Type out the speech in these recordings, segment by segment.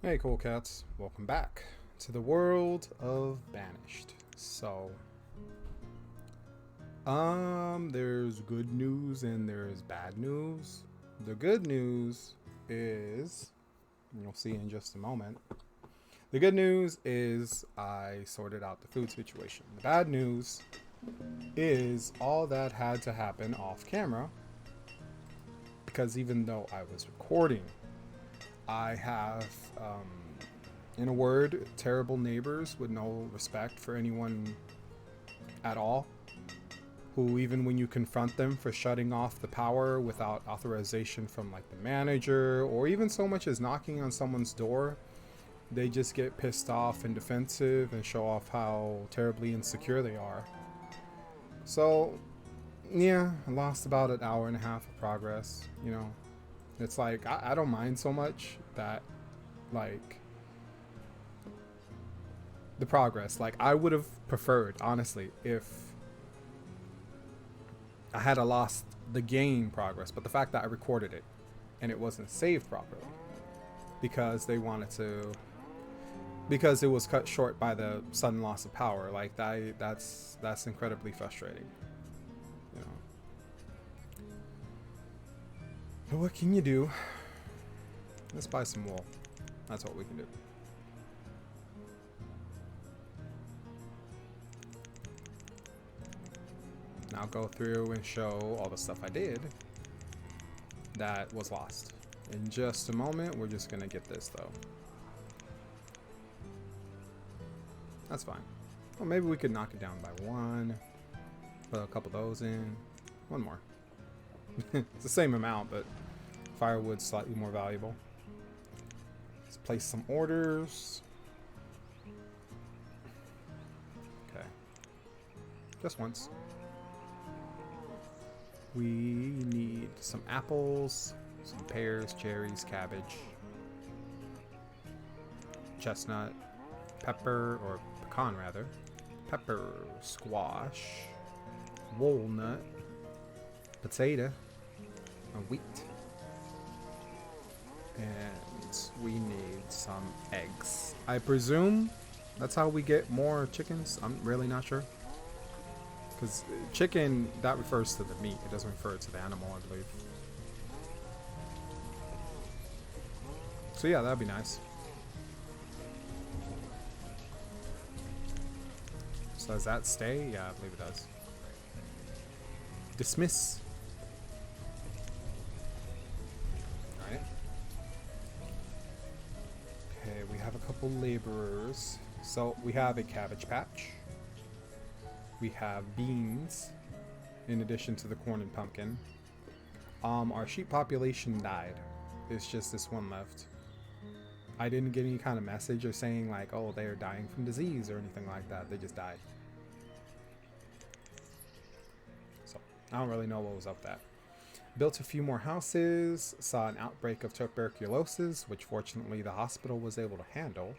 Hey, cool cats. Welcome back to the world of Banished. There's good news and there's bad news. The good news is, you'll see in just a moment. The good news is I sorted out the food situation. The bad news is all that had to happen off camera because even though I was recording, I have, in a word, terrible neighbors with no respect for anyone at all. Who, even when you confront them for shutting off the power without authorization from like the manager, or even so much as knocking on someone's door, they just get pissed off and defensive and show off how terribly insecure they are. So, yeah, I lost about an hour and a half of progress, you know. It's like, I don't mind so much that, like, the progress. Like, I would have preferred, honestly, if I had lost the game progress, but the fact that I recorded it and it wasn't saved properly because they wanted to, because it was cut short by the sudden loss of power, like that's incredibly frustrating, you know. But what can you do? Let's buy some wool. That's what we can do. Now go through and show all the stuff I did that was lost. In just a moment, we're just gonna get this though. That's fine. Well, maybe we could knock it down by one. Put a couple of those in. One more. It's the same amount, but firewood's slightly more valuable. Let's place some orders. Okay. Just once. We need some apples, some pears, cherries, cabbage, chestnut, pepper, or pecan rather, pepper, squash, walnut, potato, and wheat. And we need some eggs. I presume that's how we get more chickens. I'm really not sure. Because chicken, that refers to the meat. It doesn't refer to the animal, I believe. So yeah, that'd be nice. So does that stay? Yeah, I believe it does. Dismiss. Alright. Okay, we have a couple laborers. So we have a cabbage patch. We have beans, in addition to the corn and pumpkin. Our sheep population died. It's just this one left. I didn't get any kind of message or saying like, oh, they're dying from disease or anything like that. They just died. So I don't really know what was up with that. Built a few more houses. Saw an outbreak of tuberculosis, which fortunately the hospital was able to handle.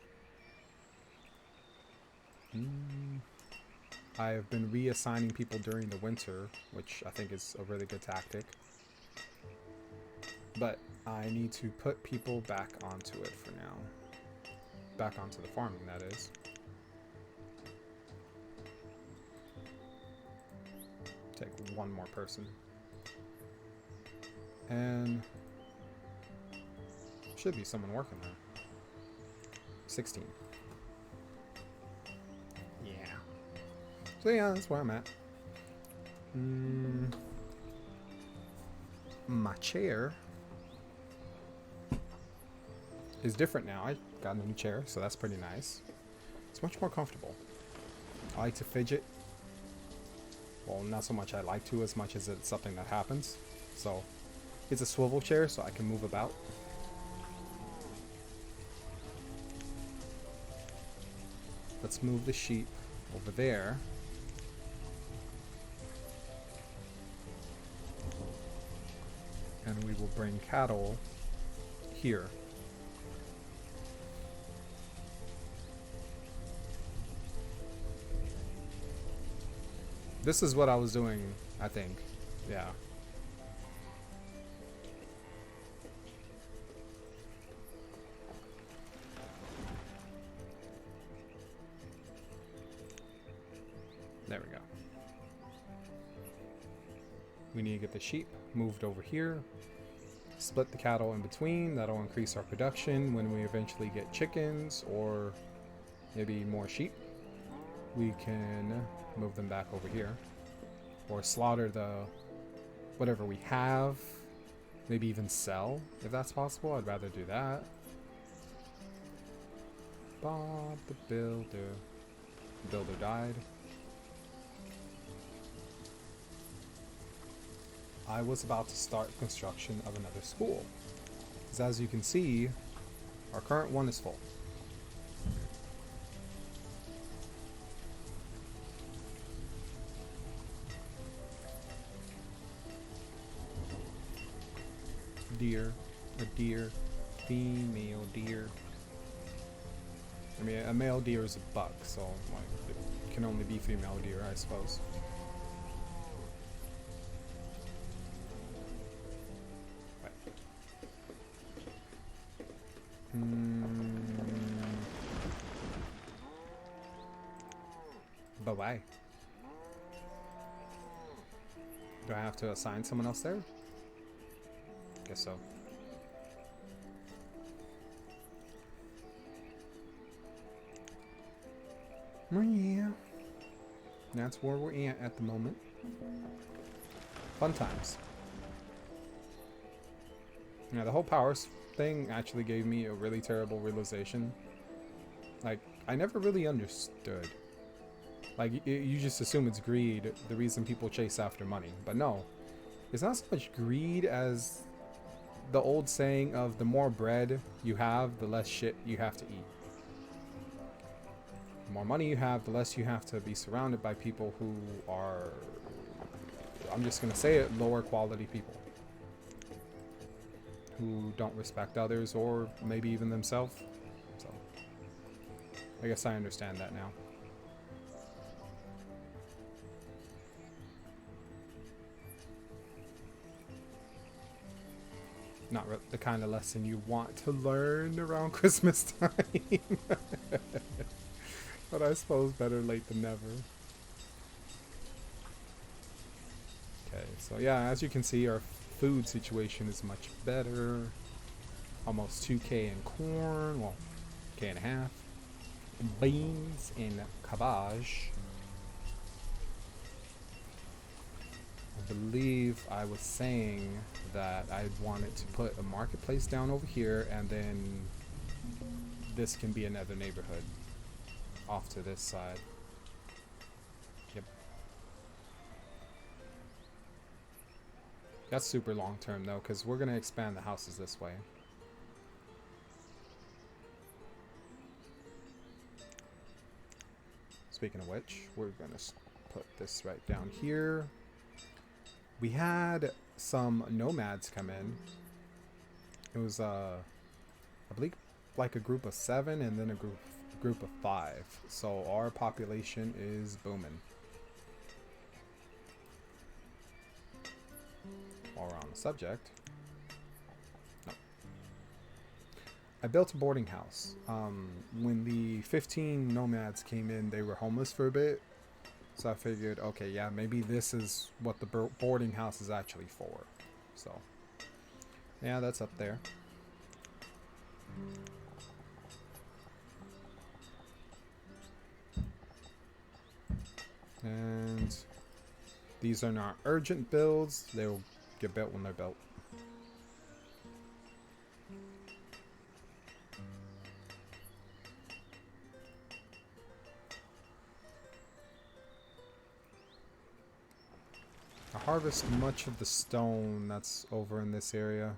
I have been reassigning people during the winter, which I think is a really good tactic. But I need to put people back onto it for now. Back onto the farming, that is. Take one more person. And should be someone working there. 16. So yeah, that's where I'm at. My chair is different now. I got a new chair, so that's pretty nice. It's much more comfortable. I like to fidget. Well, not so much I like to as much as it's something that happens. So it's a swivel chair, so I can move about. Let's move the sheep over there. And we will bring cattle here. This is what I was doing, I think. Yeah. There we go. We need to get the sheep moved over here. Split the cattle in between. That'll increase our production when we eventually get chickens or maybe more sheep. We can move them back over here. Or slaughter the whatever we have. Maybe even sell, if that's possible. I'd rather do that. Bob the Builder. The builder died. I was about to start construction of another school. Because as you can see, our current one is full. Deer, a deer, female deer. I mean, a male deer is a buck, so like, it can only be female deer, I suppose. Bye-bye. Do I have to assign someone else there? Guess so. Oh yeah. That's where we're at the moment. Fun times. Yeah, the whole powers thing actually gave me a really terrible realization. Like, I never really understood. Like, you just assume it's greed, the reason people chase after money. But no, it's not so much greed as the old saying of the more bread you have, the less shit you have to eat. The more money you have, the less you have to be surrounded by people who are, I'm just going to say it, lower quality people. Who don't respect others or maybe even themselves. So, I guess I understand that now. Not the kind of lesson you want to learn around Christmas time. But I suppose better late than never. Okay, so yeah, as you can see, our food situation is much better. Almost 2k in corn, well, K and a half. Beans and cabbage. I believe I was saying that I wanted to put a marketplace down over here, and then this can be another neighborhood off to this side. Yep. That's super long term though, because we're going to expand the houses this way. Speaking of which, we're going to put this right down here. We had some nomads come in. It was, I believe, like a group of 7 and then a group of 5. So our population is booming. While we're on the subject, no. I built a boarding house. When the 15 nomads came in, they were homeless for a bit. So I figured, okay, yeah, maybe this is what the boarding house is actually for. So, yeah, that's up there. And these are not urgent builds. They will get built when they're built. I harvest much of the stone that's over in this area.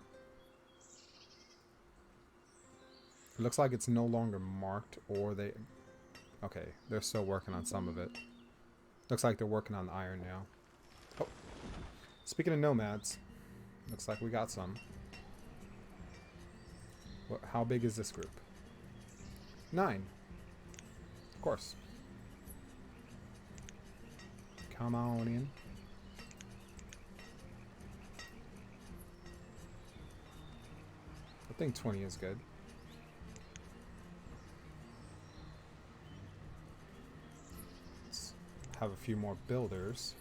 It looks like it's no longer marked, or they... Okay, they're still working on some of it. Looks like they're working on the iron now. Oh, speaking of nomads, looks like we got some. How big is this group? 9. Of course. Come on in. I think 20 is good. Let's have a few more builders.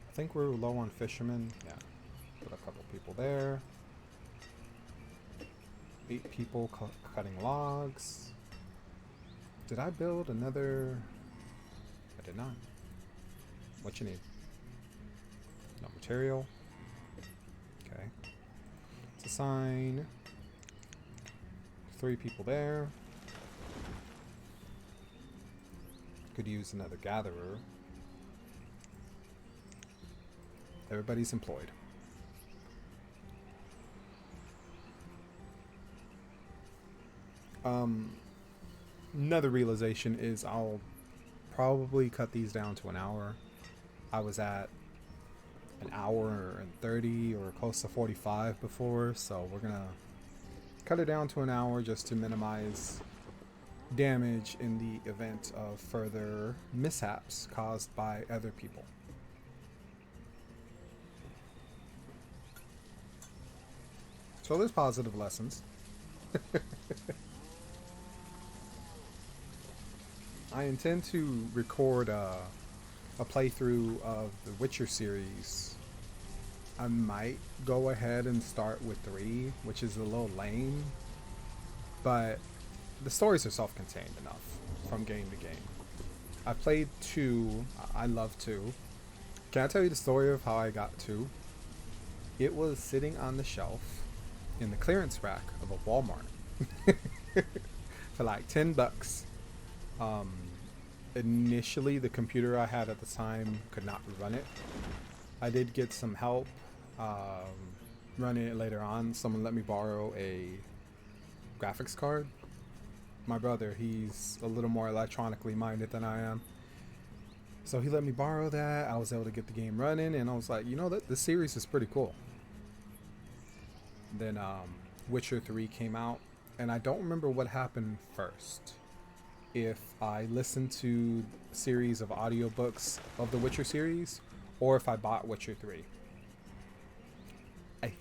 I think we're low on fishermen. Yeah. Put a couple people there. 8 people cutting logs. Did I build another? I did not. What you need? No material. Okay. Let's assign 3 people there. Could use another gatherer. Everybody's employed. Another realization is I'll probably cut these down to an hour. I was at an hour and 30 or close to 45 before, so we're gonna cut it down to an hour just to minimize damage in the event of further mishaps caused by other people. So there's positive lessons. I intend to record a playthrough of the Witcher series. I might go ahead and start with 3, which is a little lame, but the stories are self-contained enough from game to game. I played 2. I love 2. Can I tell you the story of how I got 2? It was sitting on the shelf in the clearance rack of a Walmart for like $10. Initially, the computer I had at the time could not run it. I did get some help running it later on. Someone let me borrow a graphics card. My brother, he's a little more electronically minded than I am. So he let me borrow that. I was able to get the game running, and I was like, you know, this series is pretty cool. Then Witcher 3 came out, and I don't remember what happened first. If I listened to a series of audiobooks of the Witcher series, or if I bought Witcher 3. I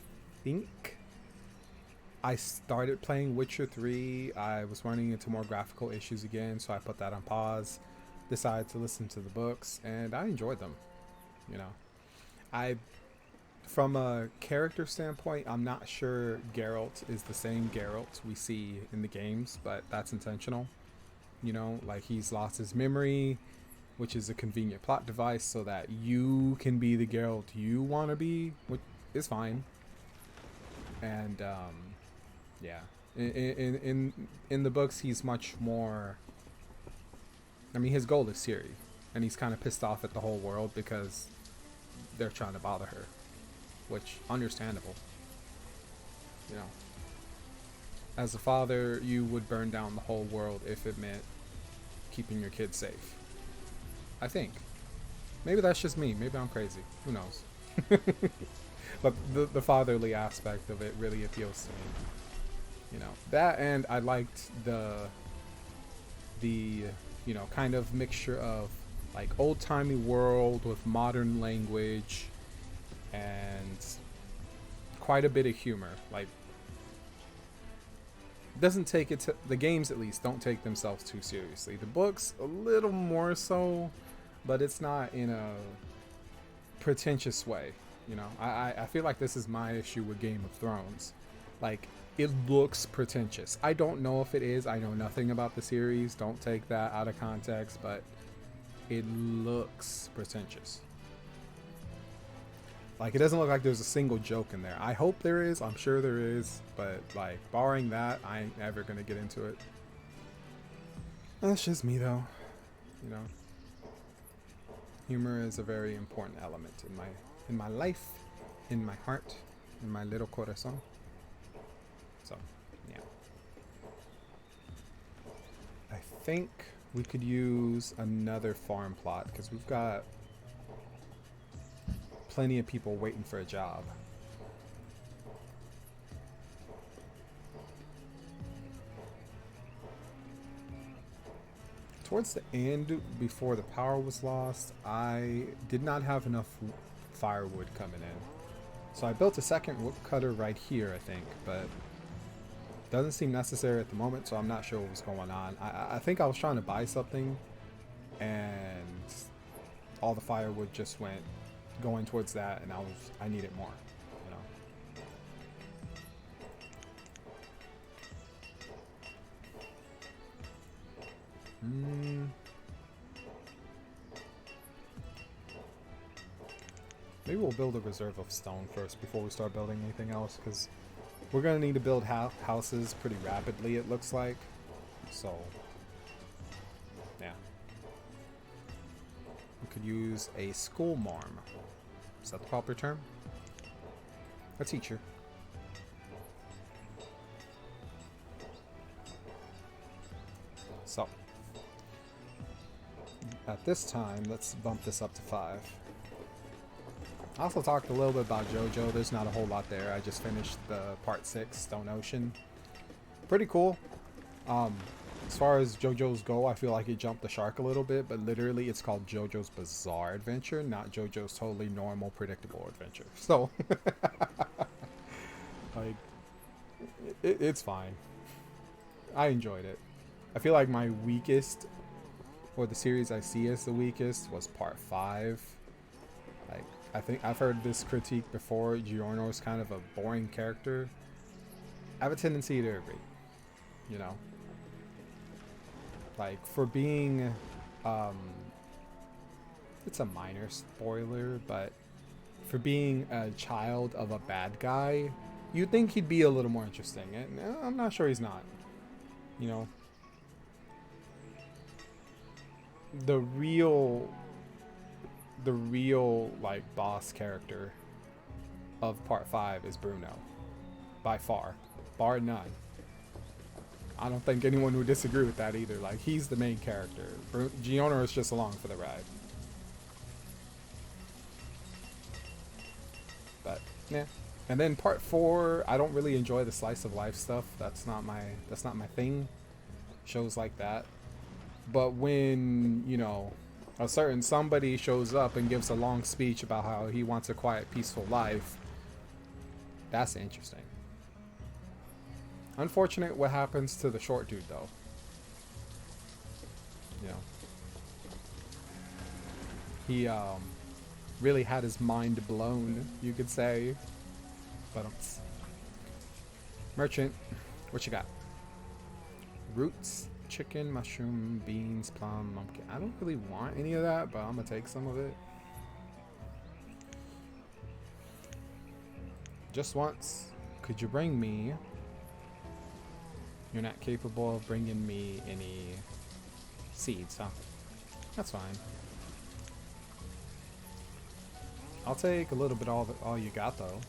think I started playing Witcher 3. I was running into more graphical issues again, so I put that on pause, decided to listen to the books, and I enjoyed them. You know, from a character standpoint, I'm not sure Geralt is the same Geralt we see in the games, but that's intentional. You know, like he's lost his memory, which is a convenient plot device so that you can be the Geralt you want to be, which is fine. And yeah, in the books, he's much more. I mean, his goal is Ciri, and he's kind of pissed off at the whole world because they're trying to bother her, which understandable. You know, as a father, you would burn down the whole world if it meant keeping your kids safe. I think. Maybe that's just me. Maybe I'm crazy. Who knows? But the fatherly aspect of it really appeals to me. You know, that, and I liked the you know, kind of mixture of like old-timey world with modern language and quite a bit of humor. Like, doesn't take it to the games, at least don't take themselves too seriously. The books a little more so, but it's not in a pretentious way. You know, I feel like this is my issue with Game of Thrones. Like, it looks pretentious. I don't know if it is. I know nothing about the series. Don't take that out of context, but it looks pretentious. Like, it doesn't look like there's a single joke in there. I hope there is. I'm sure there is. But, like, barring that, I ain't ever going to get into it. That's just me, though. You know. Humor is a very important element in my life, in my heart, in my little corazon. So, yeah. I think we could use another farm plot because we've got plenty of people waiting for a job. Towards the end, before the power was lost, I did not have enough firewood coming in. So I built a second wood cutter right here, I think, but doesn't seem necessary at the moment, so I'm not sure what was going on. I think I was trying to buy something and all the firewood just went going towards that, and I needed more, you know. Maybe we'll build a reserve of stone first before we start building anything else, because we're going to need to build houses pretty rapidly, it looks like. So, yeah. We could use a school marm. Is that the proper term? A teacher. So, at this time, let's bump this up to 5. I also talked a little bit about JoJo. There's not a whole lot there. I just finished the part 6, Stone Ocean. Pretty cool. As far as JoJo's go, I feel like it jumped the shark a little bit, but literally it's called JoJo's Bizarre Adventure, not JoJo's totally normal, predictable adventure. So, like, it's fine. I enjoyed it. I feel like my weakest, or the series I see as the weakest, was part 5. Like, I think I've heard this critique before. Giorno is kind of a boring character. I have a tendency to agree. You know, like, for being, it's a minor spoiler, but for being a child of a bad guy, you'd think he'd be a little more interesting, and I'm not sure he's not. You know, the real like boss character of part 5 is Bruno, by far, bar none. I don't think anyone would disagree with that either. Like, he's the main character. Giorno is just along for the ride. But yeah. And then part 4, I don't really enjoy the slice of life stuff. That's not my thing. Shows like that. But when, you know, a certain somebody shows up and gives a long speech about how he wants a quiet, peaceful life, that's interesting. Unfortunate what happens to the short dude, though. You know, he really had his mind blown, you could say. But merchant, what you got? Roots, chicken, mushroom, beans, plum, pumpkin. I don't really want any of that, but I'm gonna take some of it. Just once, could you bring me? You're not capable of bringing me any seeds, huh? That's fine. I'll take a little bit all you got, though.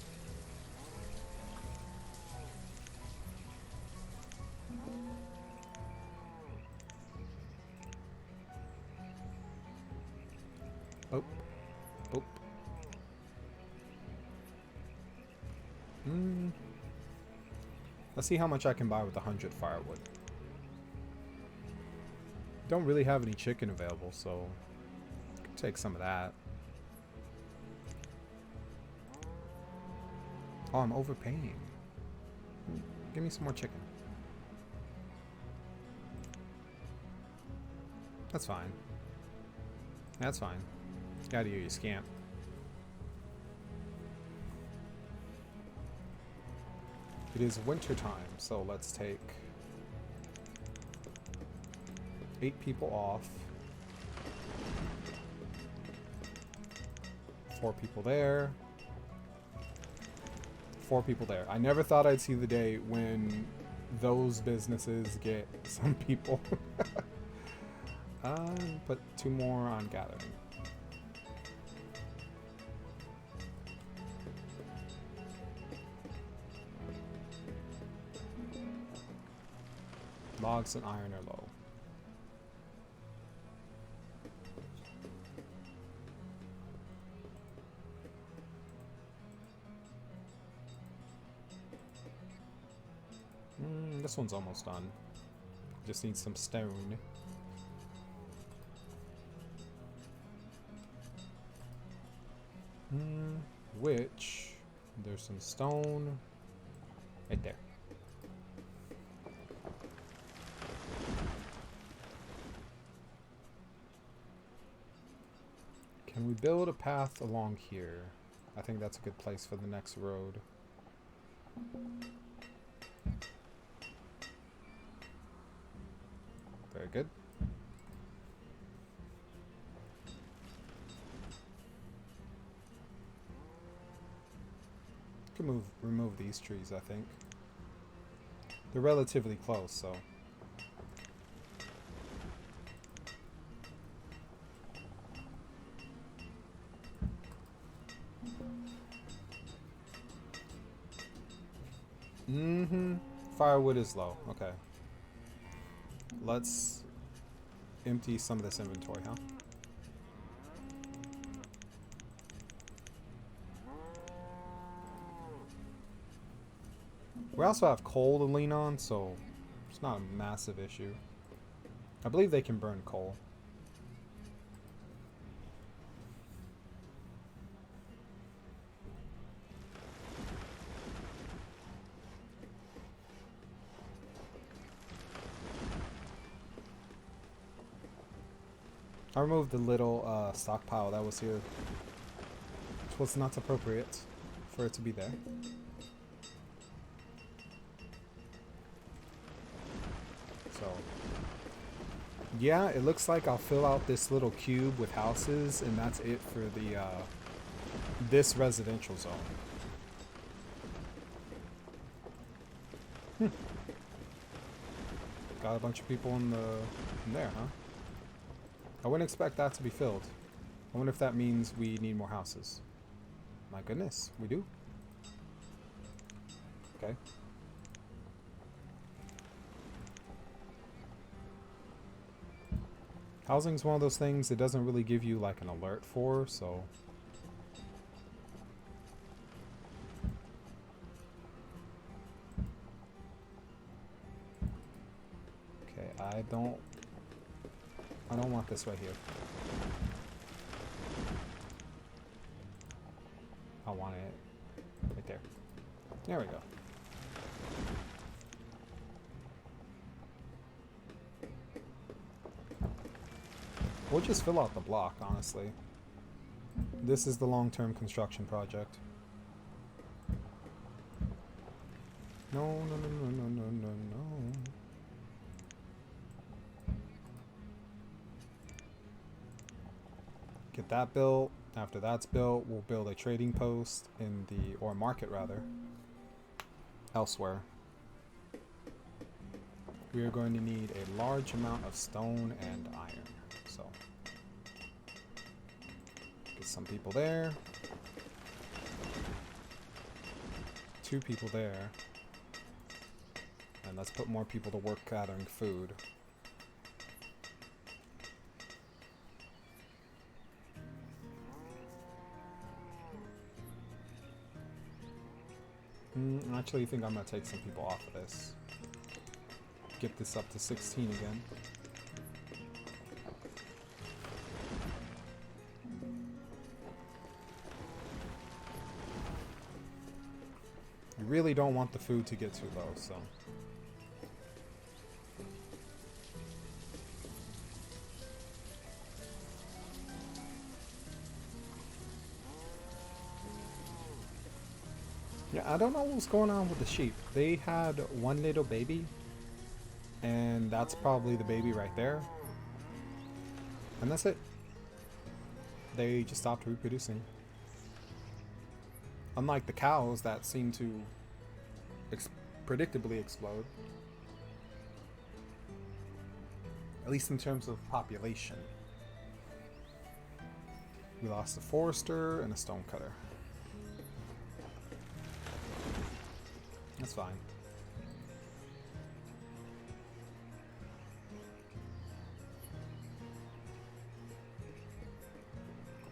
Oh. Oh. Let's see how much I can buy with 100 firewood. Don't really have any chicken available, so take some of that. Oh, I'm overpaying. Give me some more chicken. That's fine. That's fine. Gotta you scamp. It is winter time, so let's take 8 people off. 4 people there. 4 people there. I never thought I'd see the day when those businesses get some people. Put 2 more on gathering. Logs and iron are low. This one's almost done. Just needs some stone. Which, there's some stone right there. we build a path along here. I think that's a good place for the next road. Very good. Can remove these trees, I think. They're relatively close, so. Firewood is low. Okay. Let's empty some of this inventory, huh? We also have coal to lean on, so it's not a massive issue. I believe they can burn coal. I removed the little stockpile that was here. It was not appropriate for it to be there. So, yeah, it looks like I'll fill out this little cube with houses, and that's it for the this residential zone. Got a bunch of people in there, huh? I wouldn't expect that to be filled. I wonder if that means we need more houses. My goodness, we do. Okay. Housing's one of those things it doesn't really give you like an alert for, so. Okay, I don't want this right here. I want it right there. There we go. We'll just fill out the block, honestly. This is the long-term construction project. No, no, no, no, no, no, no, no. Get that built. After that's built, we'll build a trading post in the, or market rather, elsewhere. We are going to need a large amount of stone and iron. So, get some people there. 2 people there. And let's put more people to work gathering food. I actually think I'm going to take some people off of this. Get this up to 16 again. You really don't want the food to get too low, so. Yeah, I don't know what's going on with the sheep. They had one little baby, and that's probably the baby right there. And that's it. They just stopped reproducing. Unlike the cows that seem to predictably explode. At least in terms of population. We lost a forester and a stonecutter. That's fine.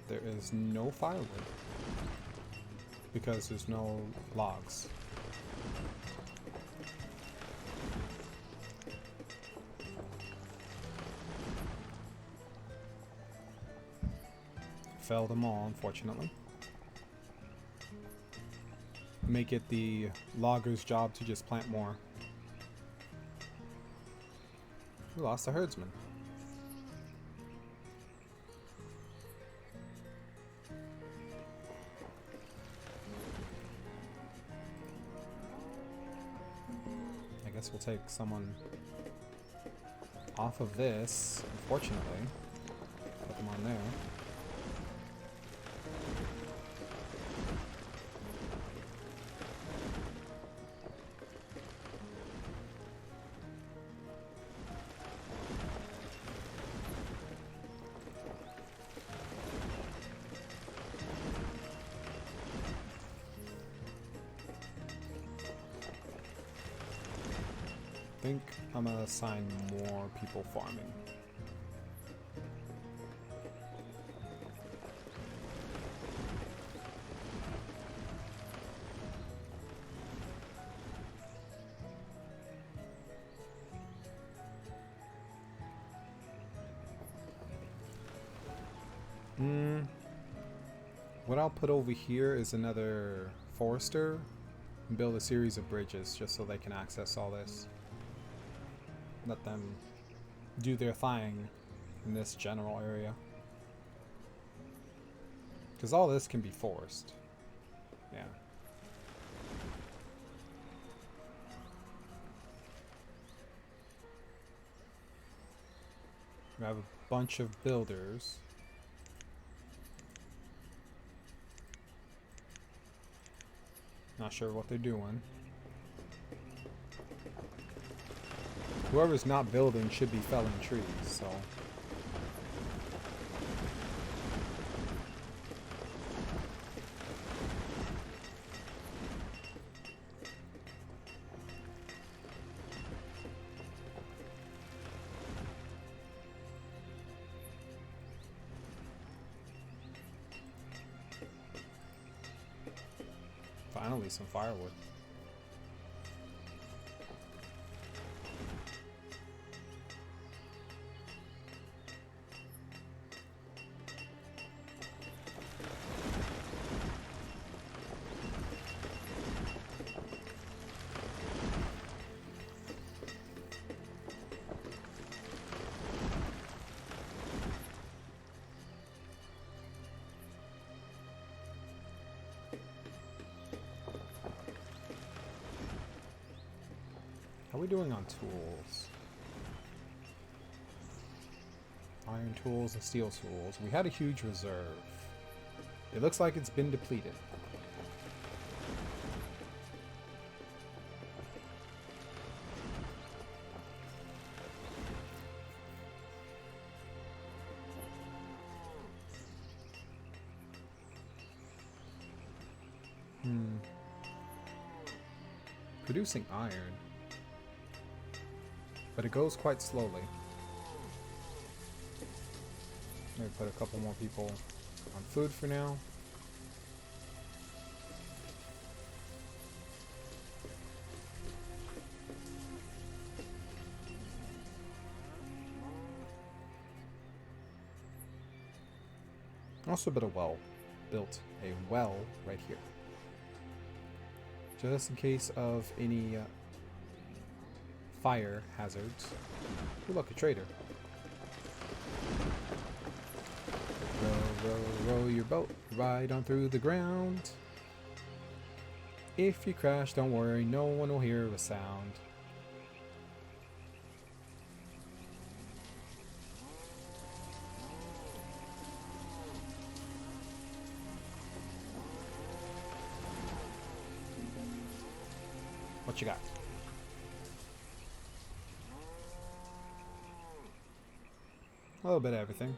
There is no firewood because there's no logs. Fell them all, unfortunately. Make it the logger's job to just plant more. We lost a herdsman. guess we'll take someone off of this, unfortunately. Put them on there. I think I'm gonna assign more people farming. What I'll put over here is another forester and build a series of bridges just so they can access all this. Let them do their thing in this general area. Because all this can be forced. Yeah. We have a bunch of builders. Not sure what they're doing. Whoever's not building should be felling trees, so. Finally, some firewood. How are we doing on tools? Iron tools and steel tools. We had a huge reserve. It looks like it's been depleted. Producing iron. But it goes quite slowly. Maybe put a couple more people on food for now. Also built a well right here. Just in case of any fire hazards. Ooh, look, a trader. Row, row, row your boat right on through the ground. If you crash, don't worry, no one will hear a sound. What you got? A little bit of everything.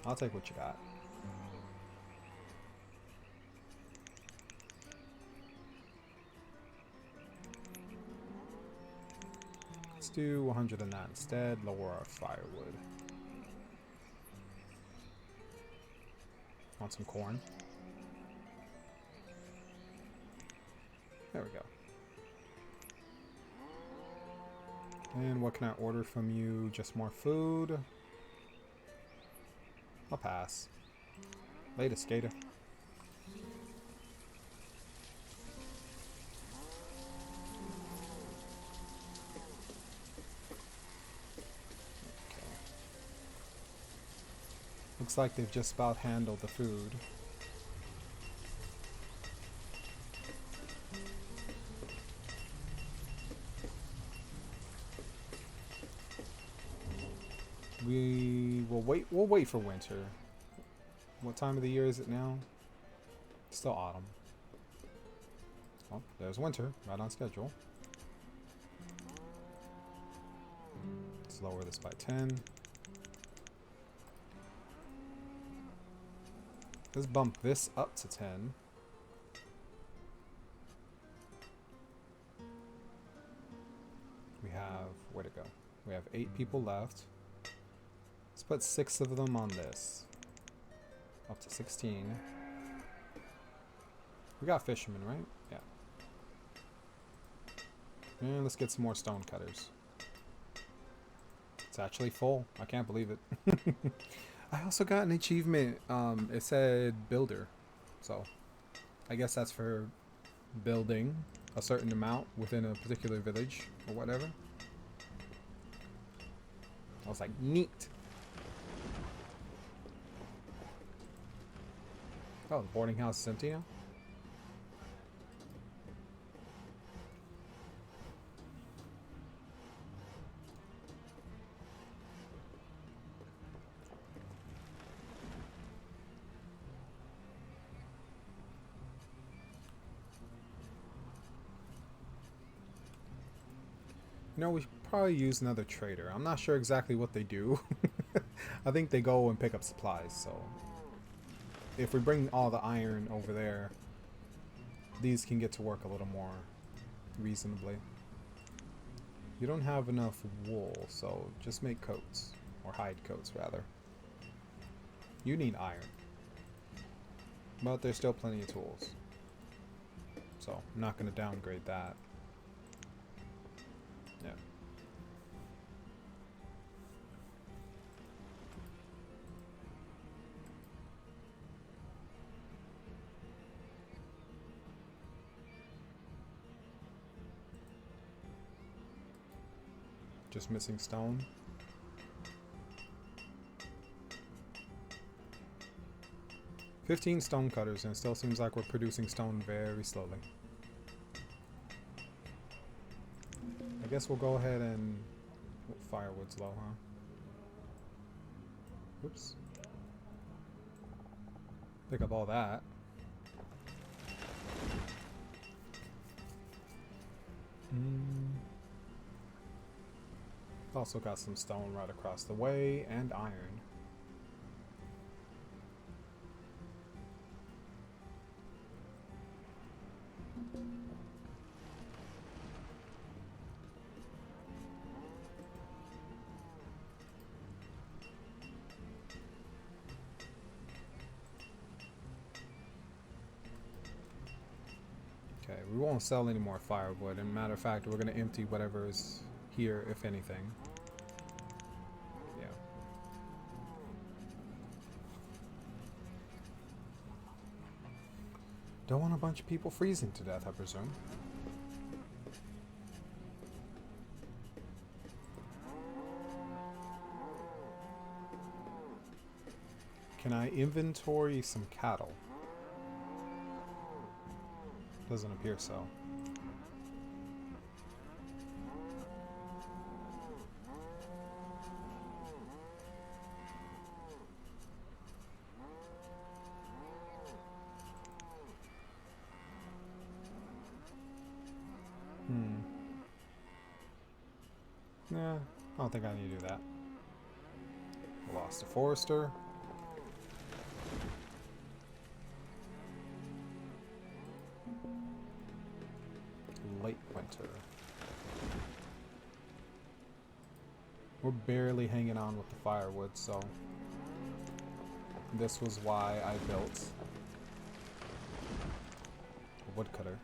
I'll take what you got. Let's do 100 of that instead. Lower our firewood. Want some corn? There we go. And what can I order from you? Just more food? I'll pass. Later, skater. Looks like they've just about handled the food. We'll wait for winter. What time of the year is it now? It's still autumn. Oh, there's winter, right on schedule. Let's lower this by 10. Let's bump this up to 10. We have, where'd it go? We have 8 people left. Let's put 6 of them on this. Up to 16. We got fishermen, right? Yeah. And let's get some more stone cutters. It's actually full. I can't believe it. I also got an achievement. It said builder. So I guess that's for building a certain amount within a particular village or whatever. I was like, neat. Oh, the boarding house is empty now? You know, we should probably use another trader. I'm not sure exactly what they do. I think they go and pick up supplies, so... If we bring all the iron over there, these can get to work a little more reasonably. You don't have enough wool, so just make coats. Or hide coats, rather. You need iron. But there's still plenty of tools. So, I'm not going to downgrade that. Yeah. Just missing stone. $15 stone cutters, and it still seems like we're producing stone very slowly. I guess we'll go ahead and... Firewood's low, huh? Oops. Pick up all that. Also got some stone right across the way, and iron. Okay, we won't sell any more firewood. And matter of fact, we're going to empty whatever is here, if anything. Yeah. Don't want a bunch of people freezing to death, I presume. Can I inventory some cattle? Doesn't appear so. Nah, I don't think I need to do that. Lost a forester. Late winter. We're barely hanging on with the firewood, so this was why I built a woodcutter.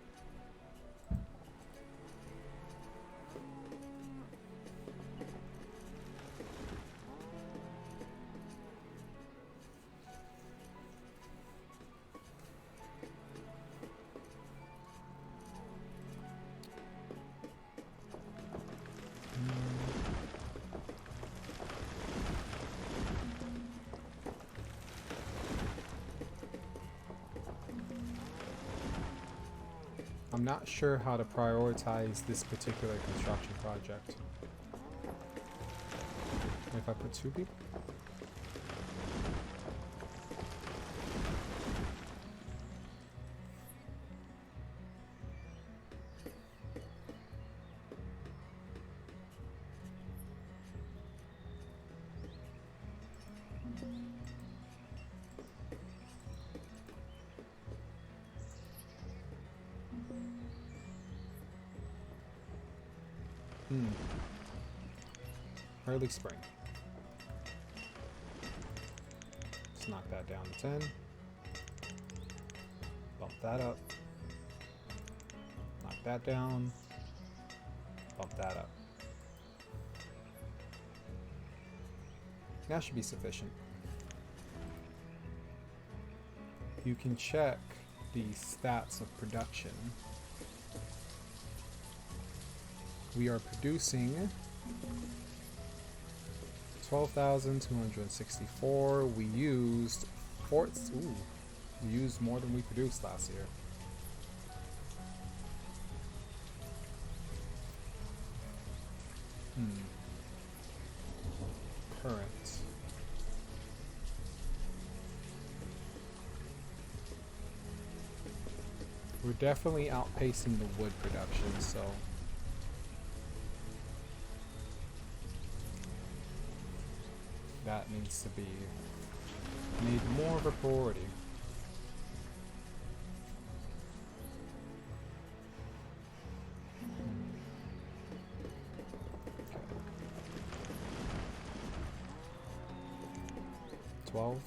I'm not sure how to prioritize this particular construction project. If I put 2 people? Early spring. Let's knock that down to 10. Bump that up. Knock that down. Bump that up. That should be sufficient. You can check the stats of production. We are producing 12,264. We used we used more than we produced last year. Current. We're definitely outpacing the wood production, so that needs to be made more of a priority. Okay. 12.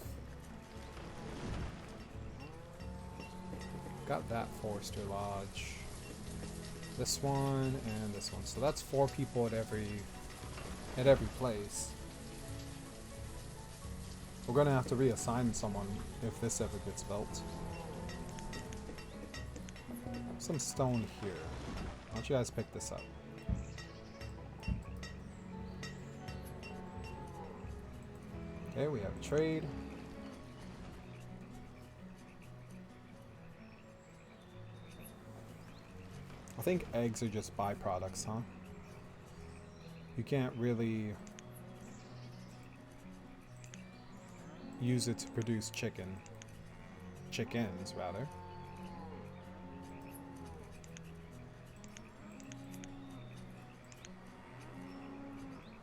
Got that Forester Lodge. This one and this one. So that's 4 people at every place. We're gonna have to reassign someone if this ever gets built. Some stone here. Why don't you guys pick this up? Okay, we have a trade. I think eggs are just byproducts, huh? You can't really use it to produce chickens rather.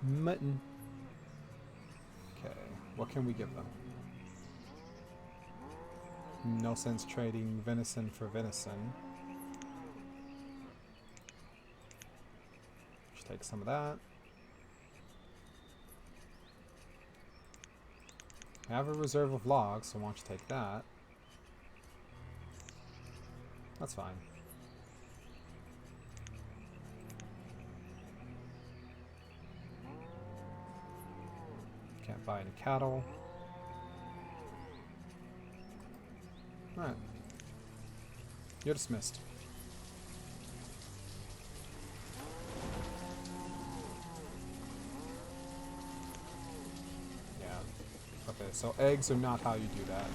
Mutton. Okay, what can we give them? No sense trading venison for venison. Just take some of that. I have a reserve of logs, so why don't you take that? That's fine. Can't buy any cattle. Alright. You're dismissed. Okay, so eggs are not how you do that.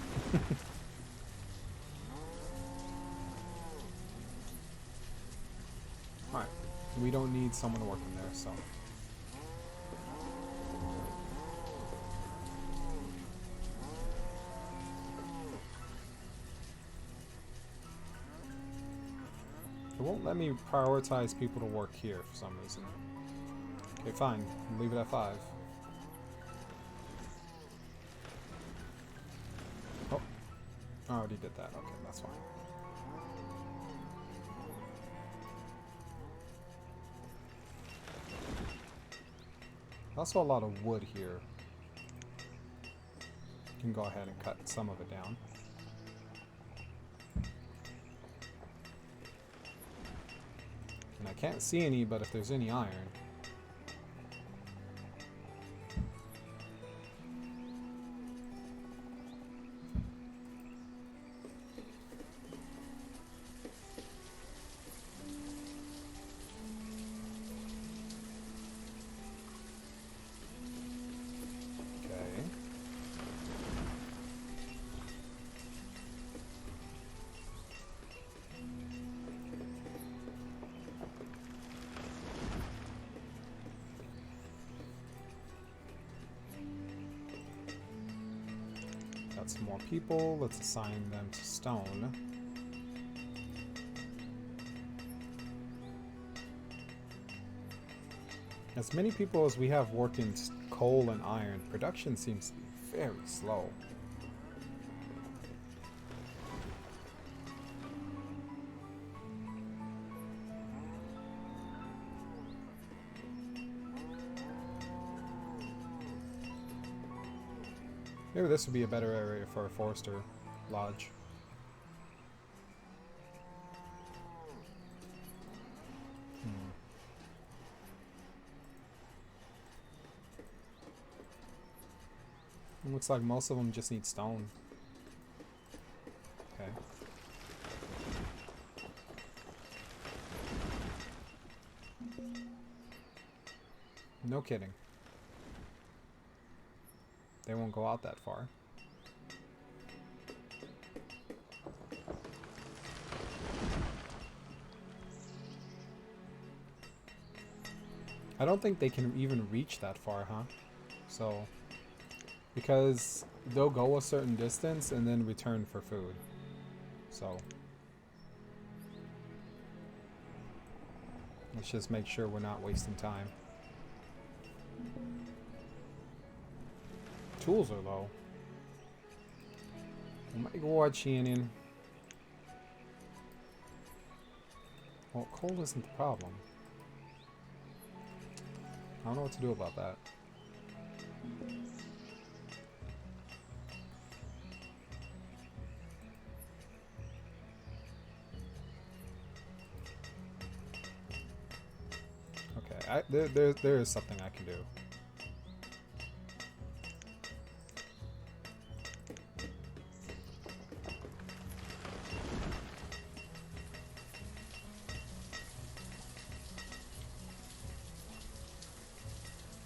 Alright, we don't need someone to work in there, so. It won't let me prioritize people to work here for some reason. Okay, fine, leave it at 5. I already did that. Okay, that's fine. Also a lot of wood here. You can go ahead and cut some of it down. And I can't see any, but if there's any iron. got some more people. Let's assign them to stone. As many people as we have working coal and iron, production seems to be very slow. Maybe this would be a better area for a forester lodge. It looks like most of them just need stone. Okay. No kidding. They won't go out that far. I don't think they can even reach that far, huh? So, because they'll go a certain distance and then return for food. So, let's just make sure we're not wasting time. Tools are low. Oh my god, Shannon. Well, coal isn't the problem. I don't know what to do about that. Okay, there is something I can do.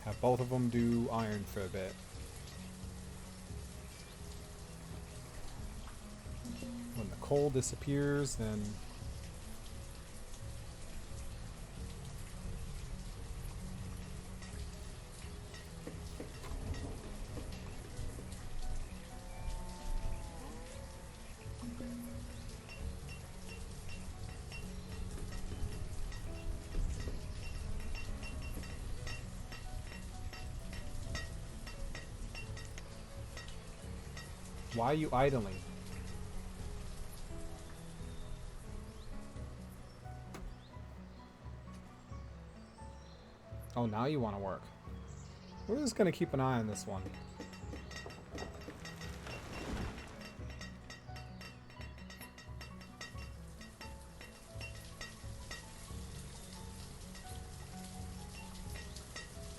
Have both of them do iron for a bit. When the coal disappears, then why are you idling? Oh, now you want to work. We're just going to keep an eye on this one.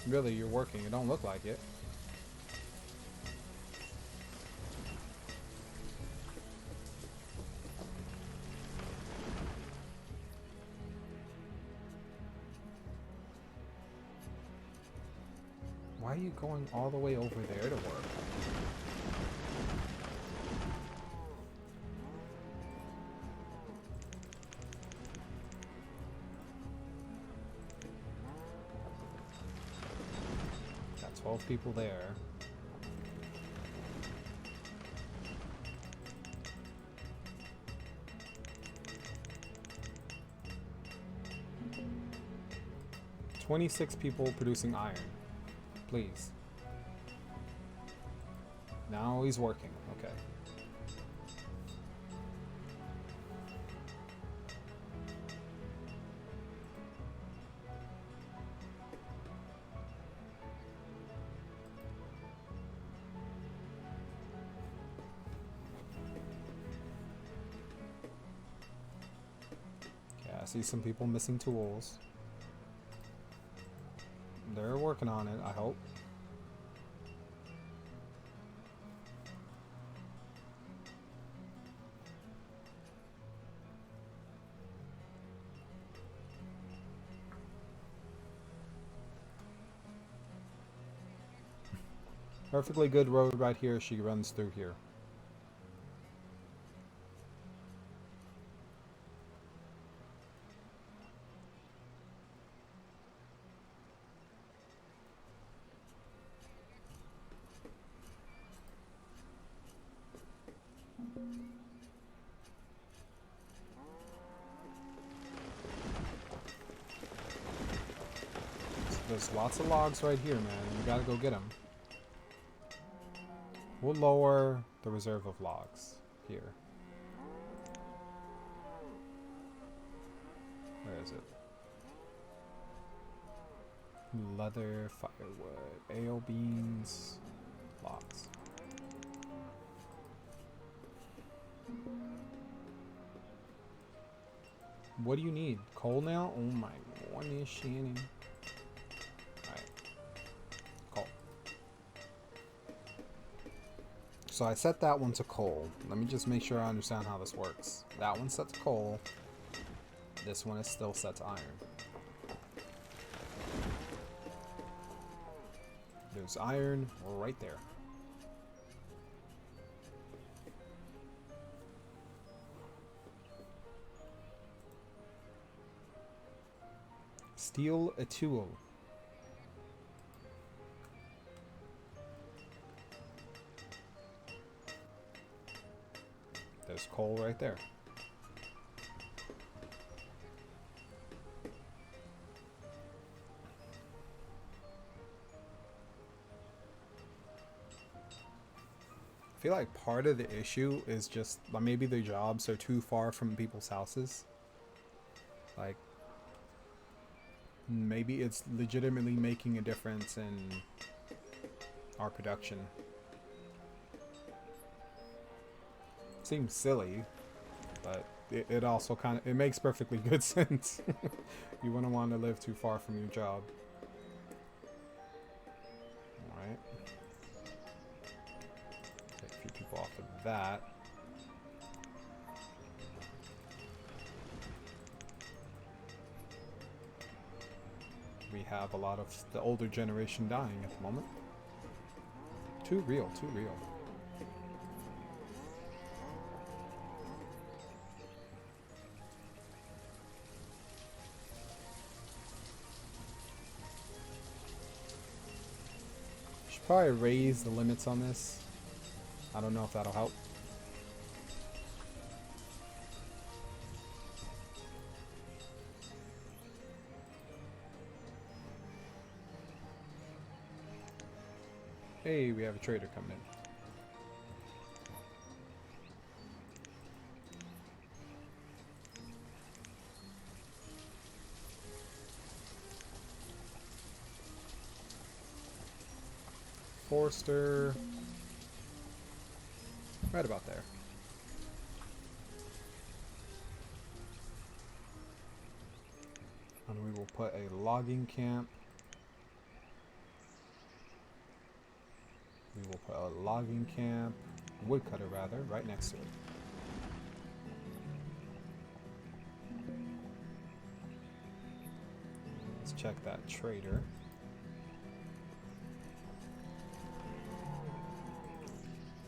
Really, you're working. It don't look like it. Why are you going all the way over there to work? Got 12 people there. "26 people producing iron. Please." Now he's working. Okay. Yeah, I see some people missing tools. They're working on it, I hope. Perfectly good road right here. She runs through here. There's lots of logs right here, man. You gotta go get them. We'll lower the reserve of logs here. Where is it? Leather, firewood, ale beans, logs. What do you need? Coal now? Oh my goodness, Shannon. Alright. Coal. So I set that one to coal. Let me just make sure I understand how this works. That one's set to coal. This one is still set to iron. There's iron right there. Steel a tool. There's coal right there. I feel like part of the issue is just maybe their jobs are too far from people's houses. Like, maybe it's legitimately making a difference in our production. Seems silly, but it also kind of, it makes perfectly good sense. You wouldn't want to live too far from your job. Alright. Take a few people off of that. We have a lot of the older generation dying at the moment. Too real, too real. Should probably raise the limits on this. I don't know if that'll help. Hey, we have a trader coming in. Forster. Right about there. And we will put a logging camp. We will put a logging camp, woodcutter rather, right next to it. Let's check that trader.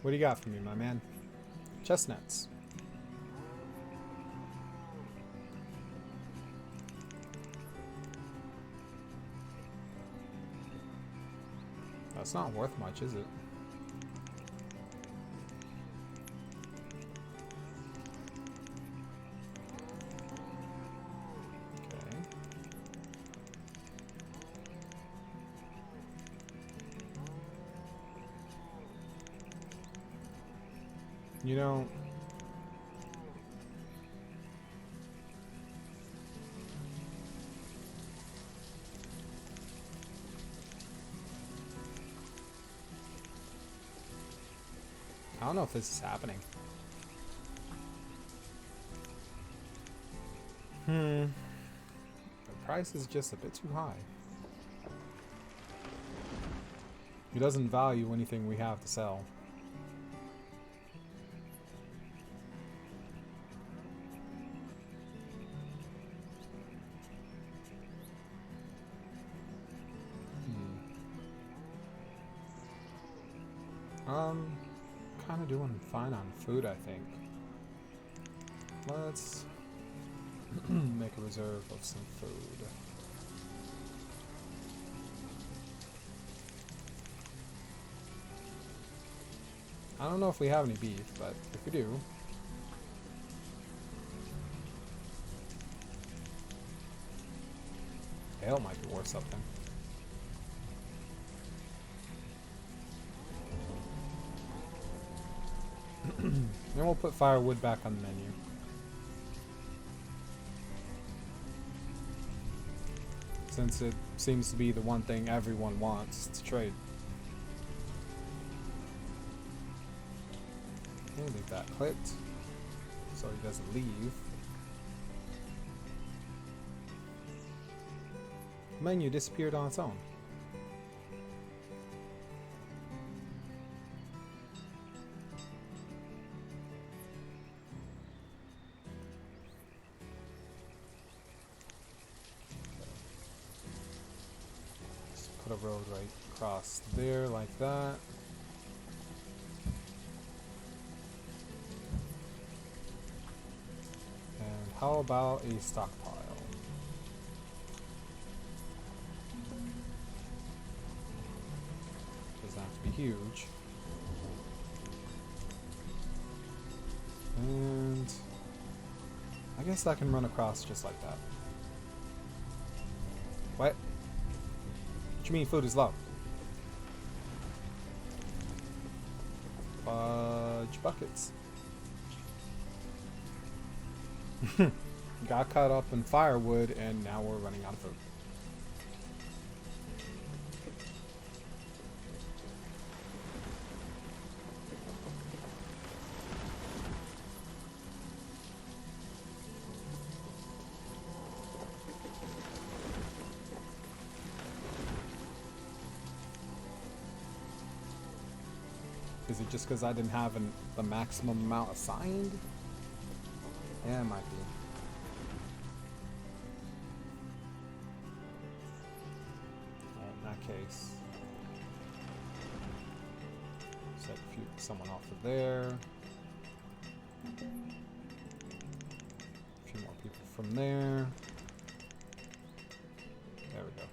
What do you got for me, my man? Chestnuts. That's not worth much, is it? Okay. You know, I don't know if this is happening. The price is just a bit too high. He doesn't value anything we have to sell. Kind of doing fine on food, I think. Let's make a reserve of some food. I don't know if we have any beef, but if we do, ale might be worth something. And we'll put firewood back on the menu. Since it seems to be the one thing everyone wants to trade. Okay, leave that clicked so he doesn't leave. The menu disappeared on its own. Put a road right across there like that. And how about a stockpile? Doesn't have to be huge. And I guess that can run across just like that. What? What you mean food is low? Fudge buckets. Got caught up in firewood and now we're running out of food. Is it just because I didn't have the maximum amount assigned? Yeah, it might be. Alright, in that case, set someone off of there. A few more people from there. There we go.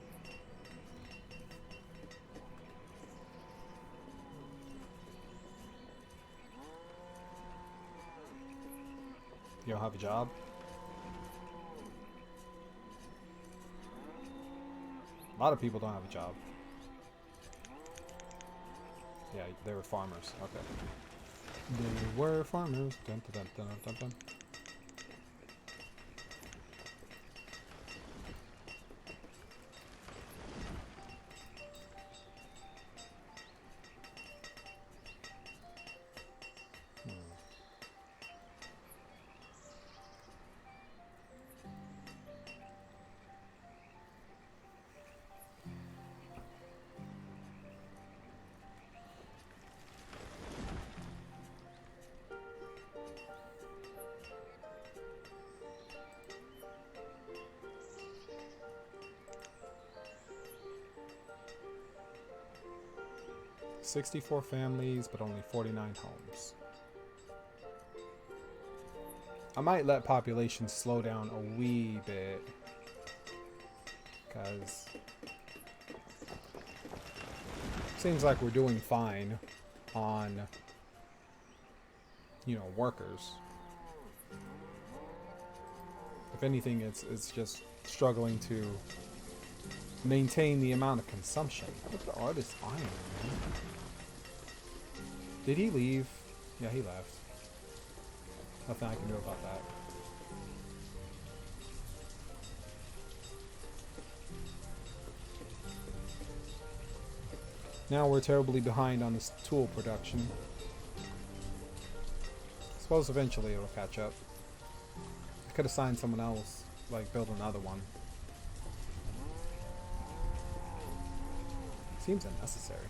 You don't have a job? A lot of people don't have a job. Yeah, they were farmers. Okay. They were farmers. Dun, dun, dun, dun, dun, dun. "64 families, but only 49 homes." I might let population slow down a wee bit, because seems like we're doing fine on, you know, workers. If anything, it's just struggling to maintain the amount of consumption. Look at the artist iron, man. Did he leave? Yeah, he left. Nothing I can do about that. Now we're terribly behind on this tool production. I suppose eventually it'll catch up. I could assign someone else, like build another one. Seems unnecessary.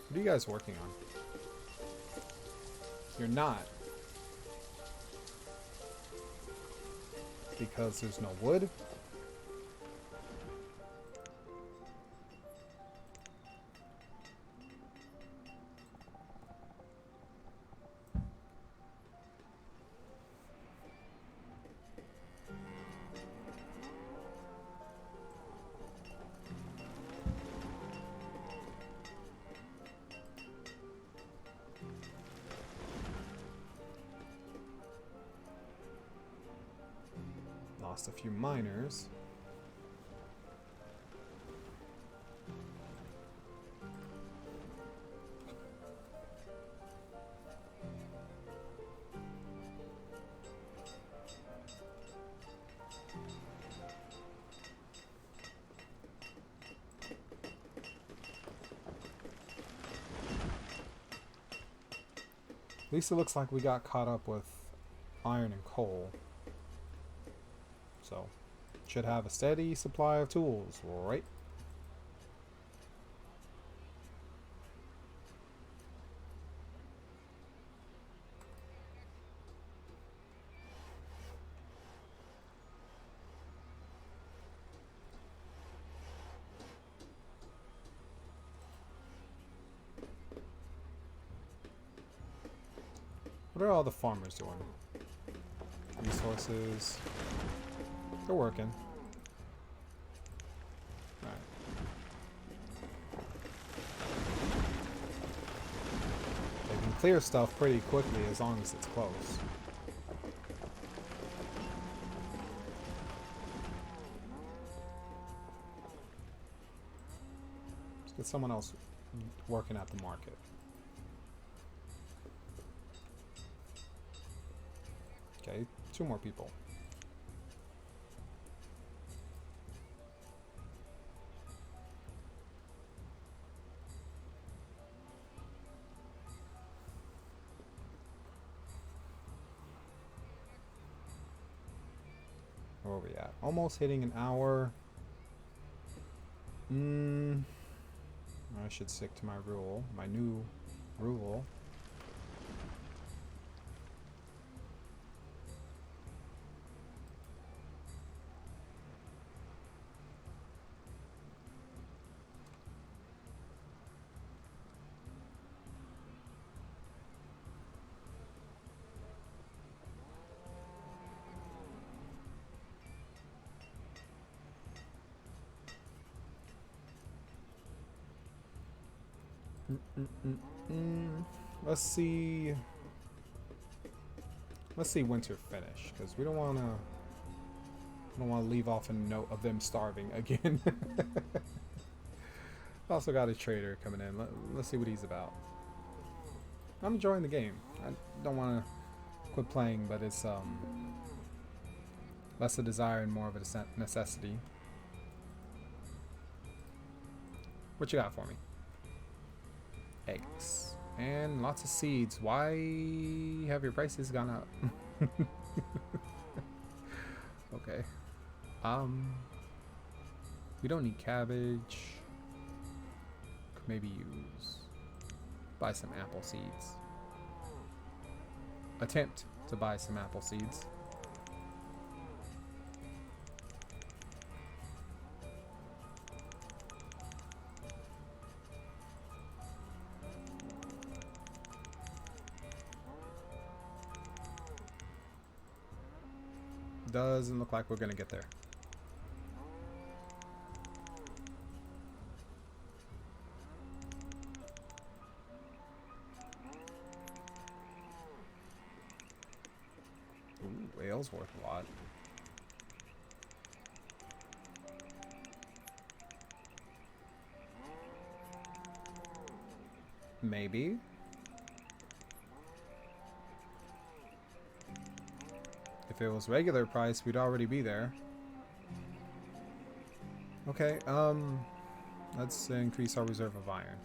What are you guys working on? You're not. Because there's no wood? lost a few miners. At least it looks like we got caught up with iron and coal. So, should have a steady supply of tools, right? What are all the farmers doing? Resources. They're working. Alright. They can clear stuff pretty quickly as long as it's close. Let's get someone else working at the market. Okay, 2 more people. Where are we at? Almost hitting an hour. I should stick to my rule, my new rule. Let's see. Let's see winter finish, because we don't want to leave off a note of them starving again. Also got a trader coming in. Let's see what he's about. I'm enjoying the game. I don't want to quit playing, but it's less a desire and more of a necessity. What you got for me? Eggs and lots of seeds. Why have your prices gone up? Okay. We don't need cabbage. Could maybe buy some apple seeds. Attempt to buy some apple seeds. Doesn't look like we're gonna get there. Ooh, ale's worth a lot. Maybe. If it was regular price, we'd already be there. Okay, let's increase our reserve of iron.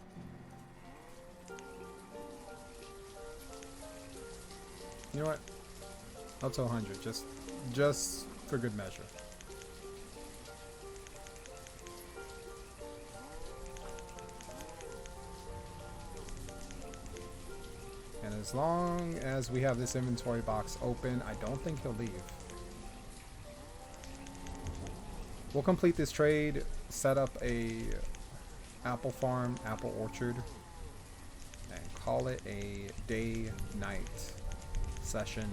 You know what? Up to 100, just for good measure. And as long as we have this inventory box open, I don't think he'll leave. We'll complete this trade, set up a apple farm, apple orchard, and call it a day-night session.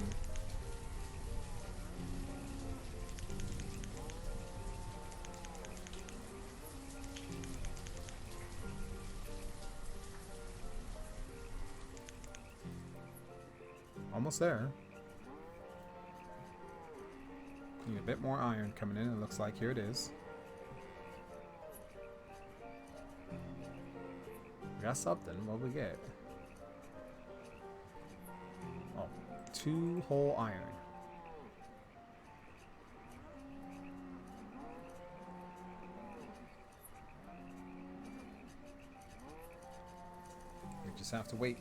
Almost there. Need a bit more iron coming in. It looks like here it is. We got something. What we get? Oh, 2 whole iron. We just have to wait.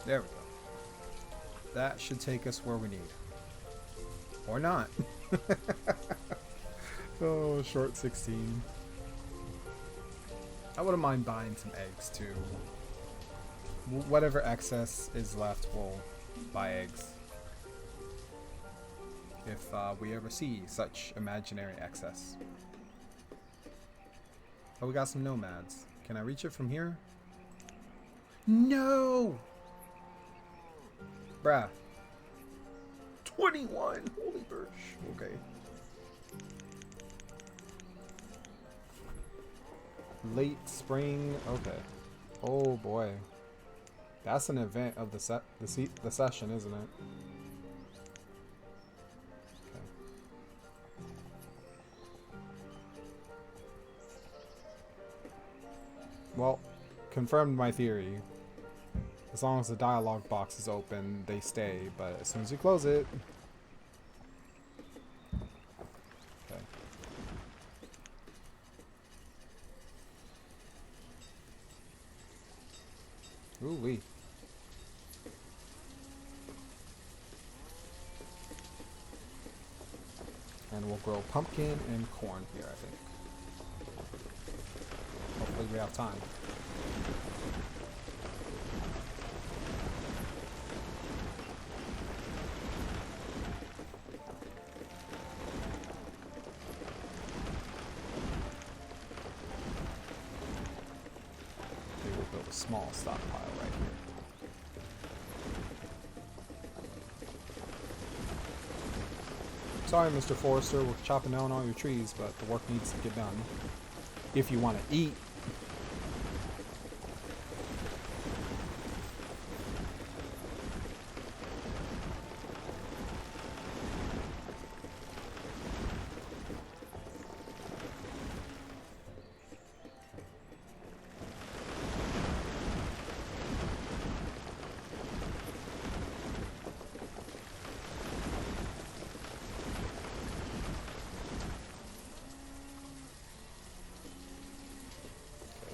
There we go. That should take us where we need. Or not. Oh, short 16. I wouldn't mind buying some eggs too. Whatever excess is left, we'll buy eggs. If we ever see such imaginary excess. Oh, we got some nomads. Can I reach it from here? No! Bruh. 21! Holy birch. Okay. Late spring. Okay. Oh boy. That's an event of the session, isn't it? Okay. Well, confirmed my theory. As long as the dialogue box is open, they stay, but as soon as you close it... Okay. Ooh-wee. And we'll grow pumpkin and corn here, I think. Hopefully we have time. Small stockpile right here. Sorry, Mr. Forester, we're chopping down all your trees, but the work needs to get done. If you want to eat.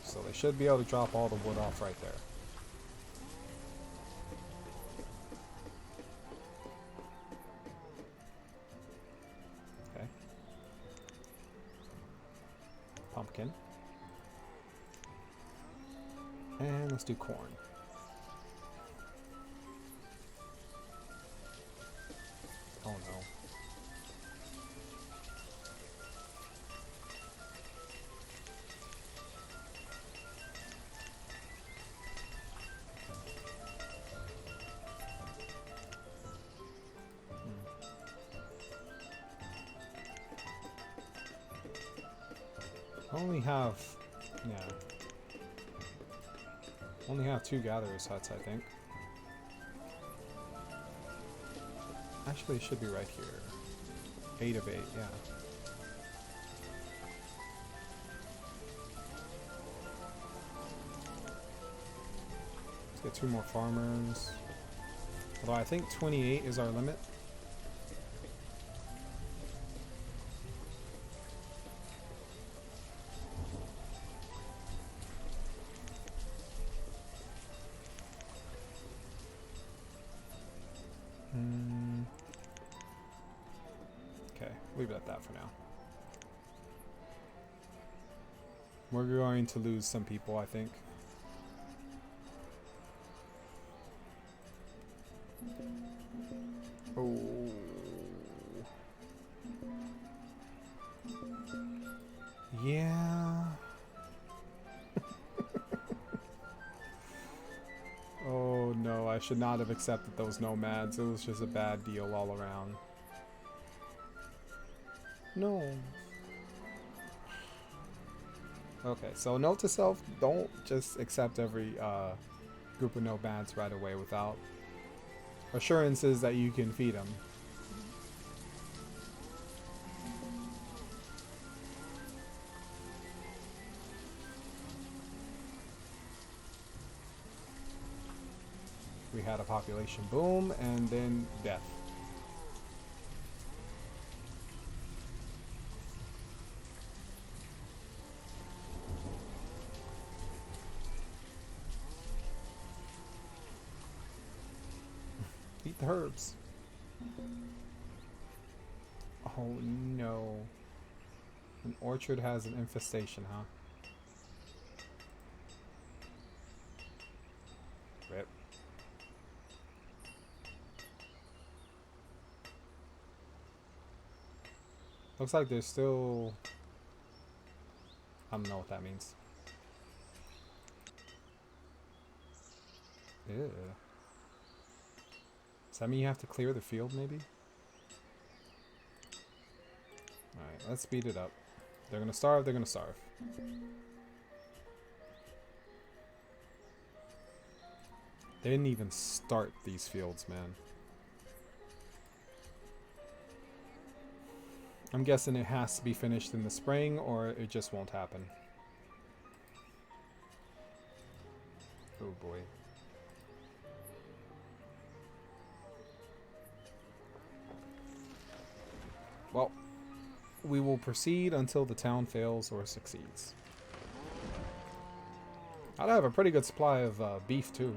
So they should be able to drop all the wood off right there. Okay. Pumpkin. And let's do corn. Oh no. Only have, only have 2 gatherers huts, I think. Actually, it should be right here. 8 of 8, yeah. Let's get 2 more farmers. Although I think 28 is our limit. Okay, leave it at that for now. We're going to lose some people, I think. Oh. Yeah. Oh no, I should not have accepted those nomads. It was just a bad deal all around. No. Okay, so note to self: don't just accept every group of nomads right away without assurances that you can feed them. We had a population boom and then death. Eat the herbs. Oh no. An orchard has an infestation, huh? Rip. Looks like there's still... I don't know what that means. Ew. Does that mean you have to clear the field, maybe? Alright, let's speed it up. They're gonna starve, they're gonna starve. They didn't even start these fields, man. I'm guessing it has to be finished in the spring or it just won't happen. Oh boy. Well, we will proceed until the town fails or succeeds. I'd have a pretty good supply of beef too.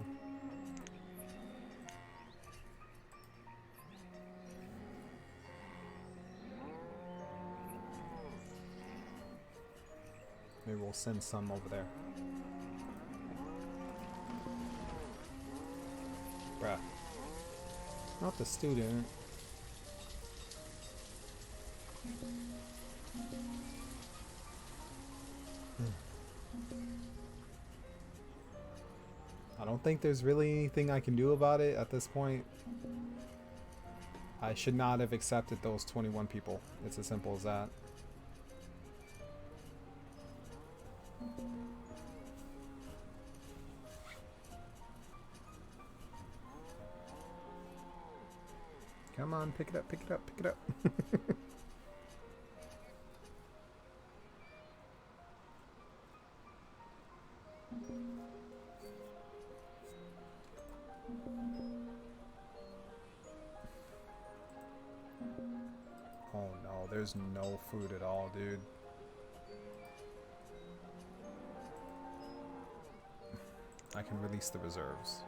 Maybe we'll send some over there. Bruh. Not the student. I don't think there's really anything I can do about it at this point. I should not have accepted those 21 people. It's as simple as that. Come on, pick it up, pick it up, pick it up. Oh no, there's no food at all, dude. I can release the reserves.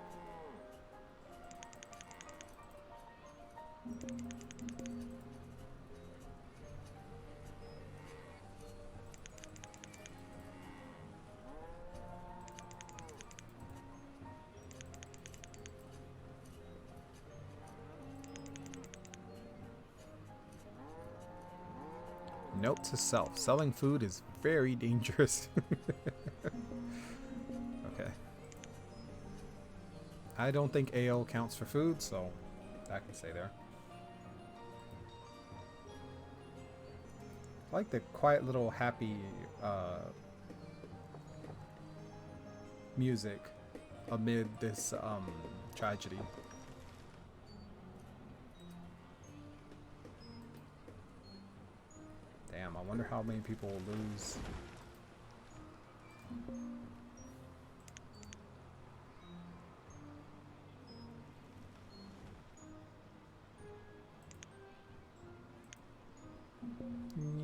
Note to self, selling food is very dangerous. Okay. I don't think AO counts for food, so that can stay there. I like the quiet little happy music amid this tragedy. Damn, I wonder how many people will lose.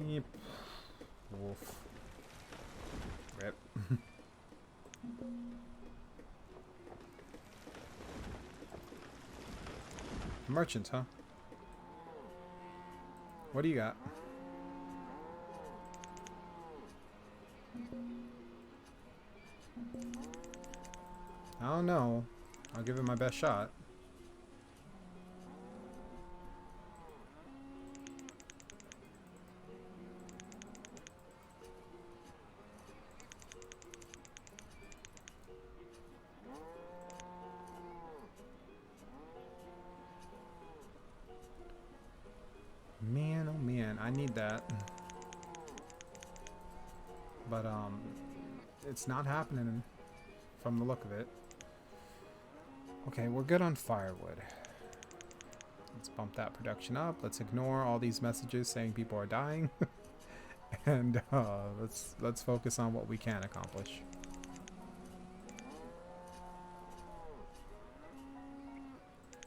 Yep. Wolf. Rip. Merchant, huh? What do you got? I don't know. I'll give it my best shot. Man, oh man, I need that. But it's not happening from the look of it. Okay, we're good on firewood. Let's bump that production up. Let's ignore all these messages saying people are dying. And let's focus on what we can accomplish.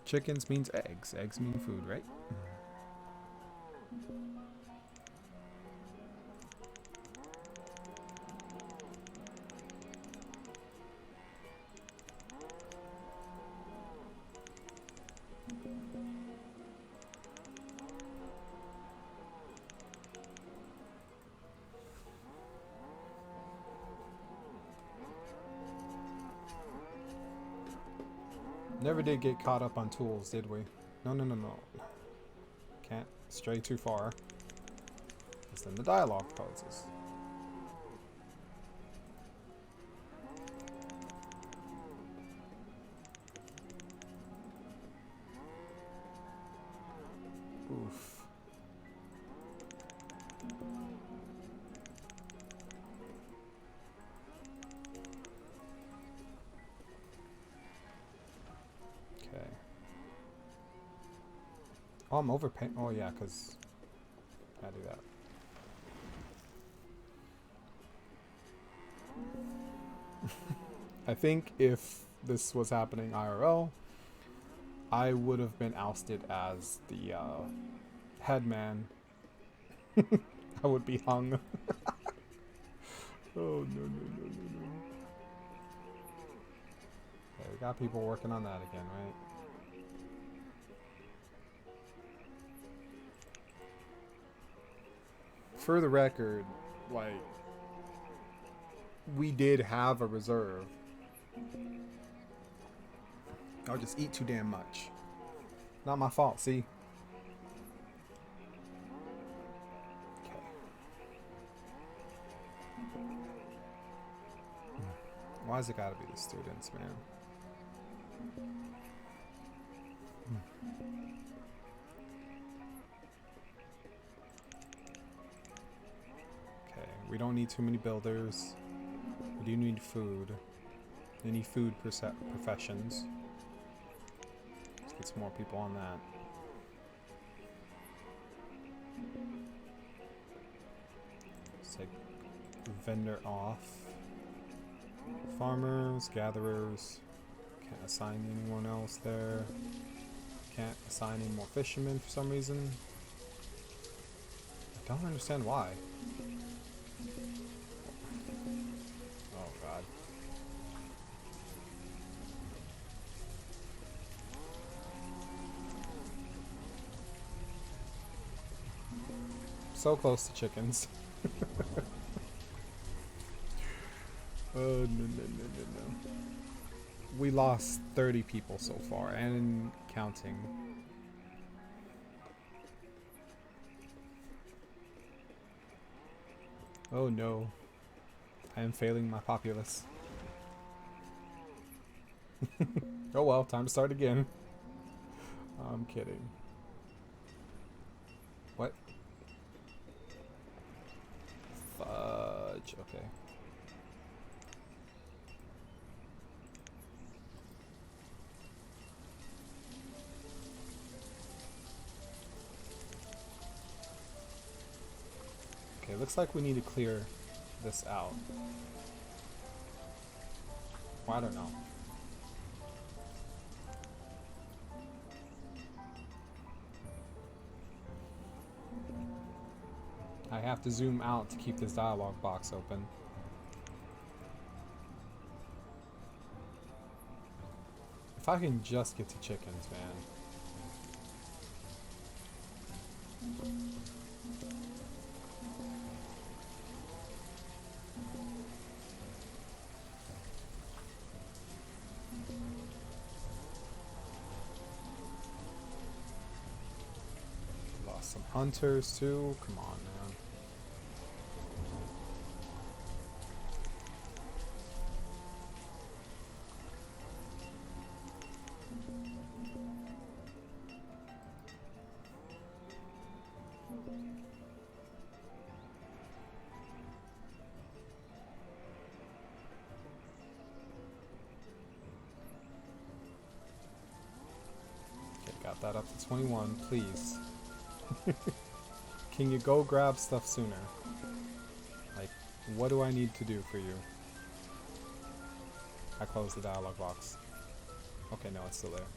Chickens means eggs. Eggs mean food, right? Never did get caught up on tools, did we? No, no, no, no. Can't stray too far. Because then the dialogue pauses. Oof. Okay. Oh, I'm overpaying. Oh, yeah, because I do that. I think if this was happening IRL, I would have been ousted as the headman. I would be hung. Oh, no, no, no, no, no. Okay, we got people working on that again, right? For the record, like, we did have a reserve. I'll just eat too damn much. Not my fault, see? Okay. Why's it gotta be the students, man? Okay, we don't need too many builders. We do need food. Any food professions. Let's get some more people on that. Let's take vendor off. Farmers, gatherers. Can't assign anyone else there. Can't assign any more fishermen for some reason. I don't understand why. Oh god. So close to chickens. Oh, no, no, no, no, no. We lost 30 people so far, and counting. Oh no. I am failing my populace. Oh well, time to start again. I'm kidding. What? Fudge. Okay. Okay, looks like we need to clear this out. Well, I don't know. I have to zoom out to keep this dialogue box open. If I can just get to chickens, man. Lost some hunters too. Come on, man. got that up to 21, please. Can you go grab stuff sooner? Like, what do I need to do for you? I closed the dialogue box. Okay, no, it's still there.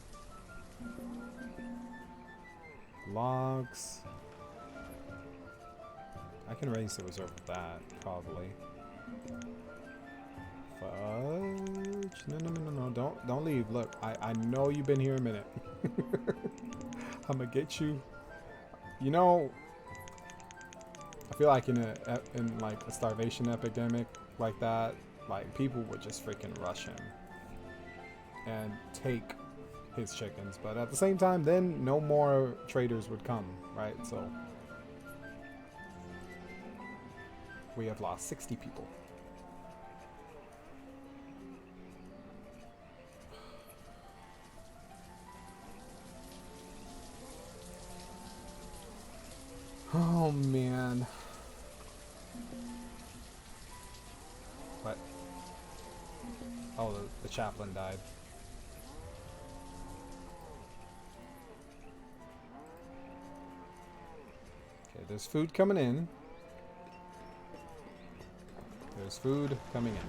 Logs. I can raise the reserve with that, probably. Fudge. No. Don't leave. Look, I know you've been here a minute. I'm gonna get you. You know, I feel like in like a starvation epidemic like that, like people would just freaking rush him and take his chickens. But at the same time, then no more traders would come, right? So we have lost 60 people. Oh man. What? Oh, the chaplain died. Okay, there's food coming in. There's food coming in.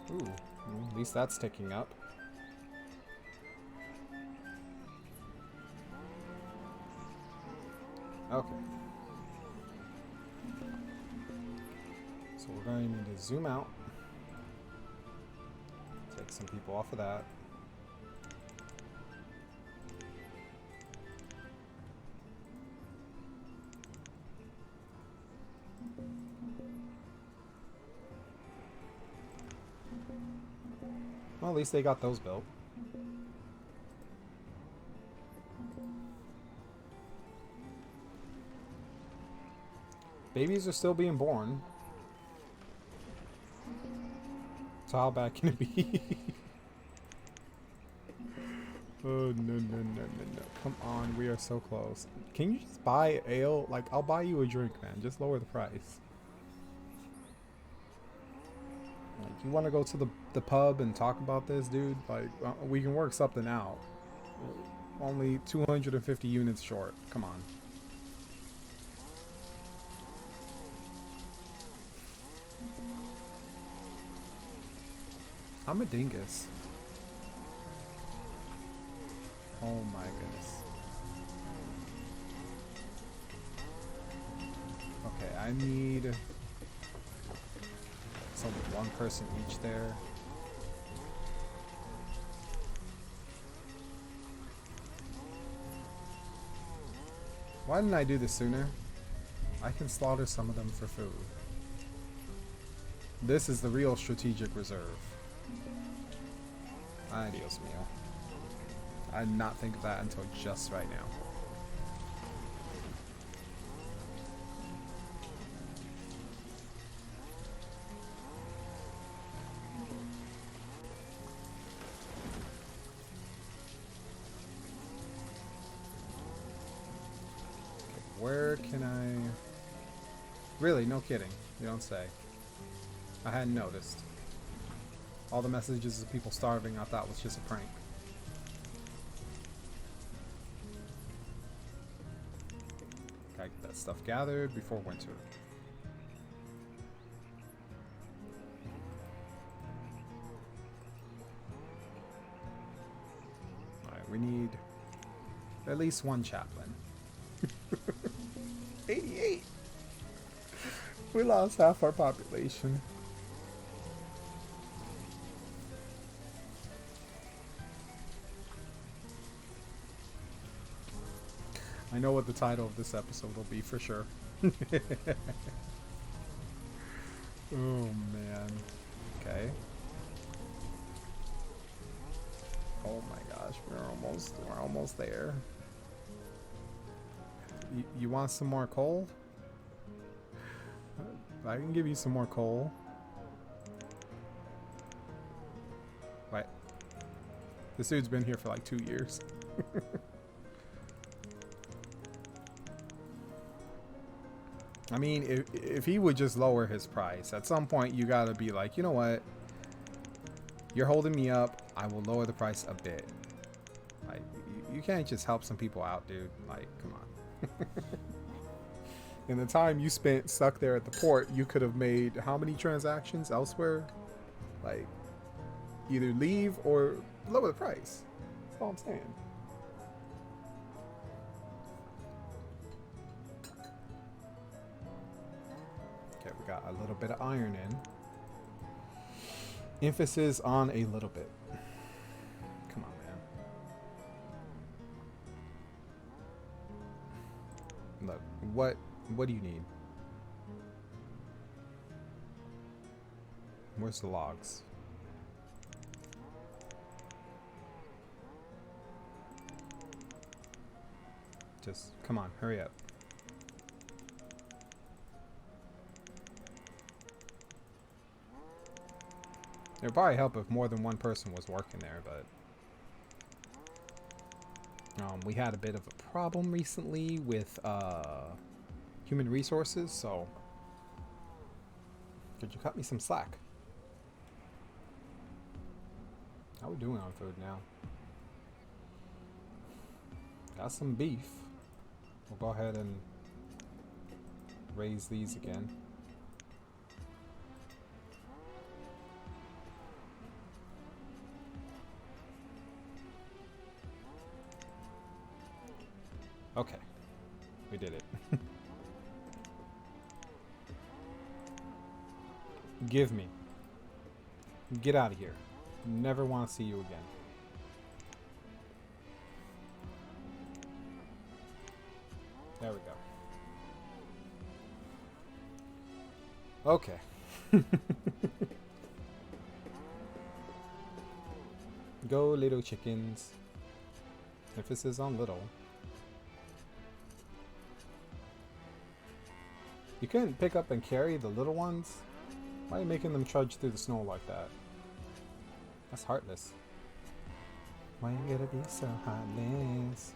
Ooh, well, at least that's ticking up. Okay. So we're going to need to zoom out. Take some people off of that. Well, at least they got those built. Babies are still being born. So how bad can it be? Oh, no. Come on, we are so close. Can you just buy ale? Like, I'll buy you a drink, man. Just lower the price. Like, you want to go to the pub and talk about this, dude? Like, we can work something out. Only 250 units short. Come on. I'm a dingus. Oh my goodness. Okay, I need one person each there. Why didn't I do this sooner? I can slaughter some of them for food. This is the real strategic reserve. Ay, Dios mío. I did not think of that until just right now. Okay, where can I... Really, no kidding. You don't say. I hadn't noticed. All the messages of people starving I thought was just a prank. Gotta get that stuff gathered before winter. Alright, we need at least one chaplain. 88! We lost half our population. I know what the title of this episode will be for sure. Oh man. Okay. Oh my gosh, we're almost there. You want some more coal? I can give you some more coal. Wait. This dude's been here for like 2 years. I mean, if he would just lower his price, at some point you gotta be like, you know what? You're holding me up. I will lower the price a bit. Like, you can't just help some people out, dude. Like, come on. In the time you spent stuck there at the port, you could have made how many transactions elsewhere? Like, either leave or lower the price. That's all I'm saying. Okay, we got a little bit of iron in. Emphasis on a little bit. Come on, man. Look, what do you need? Where's the logs? Just come on, hurry up. It would probably help if more than one person was working there, but we had a bit of a problem recently with human resources, so could you cut me some slack? How we doing on food now? Got some beef. We'll go ahead and raise these again. Okay, we did it. Give me. Get out of here. Never want to see you again. There we go. Okay. Go, little chickens. Emphasis on little. You couldn't pick up and carry the little ones? Why are you making them trudge through the snow like that? That's heartless. Why you gotta be so heartless?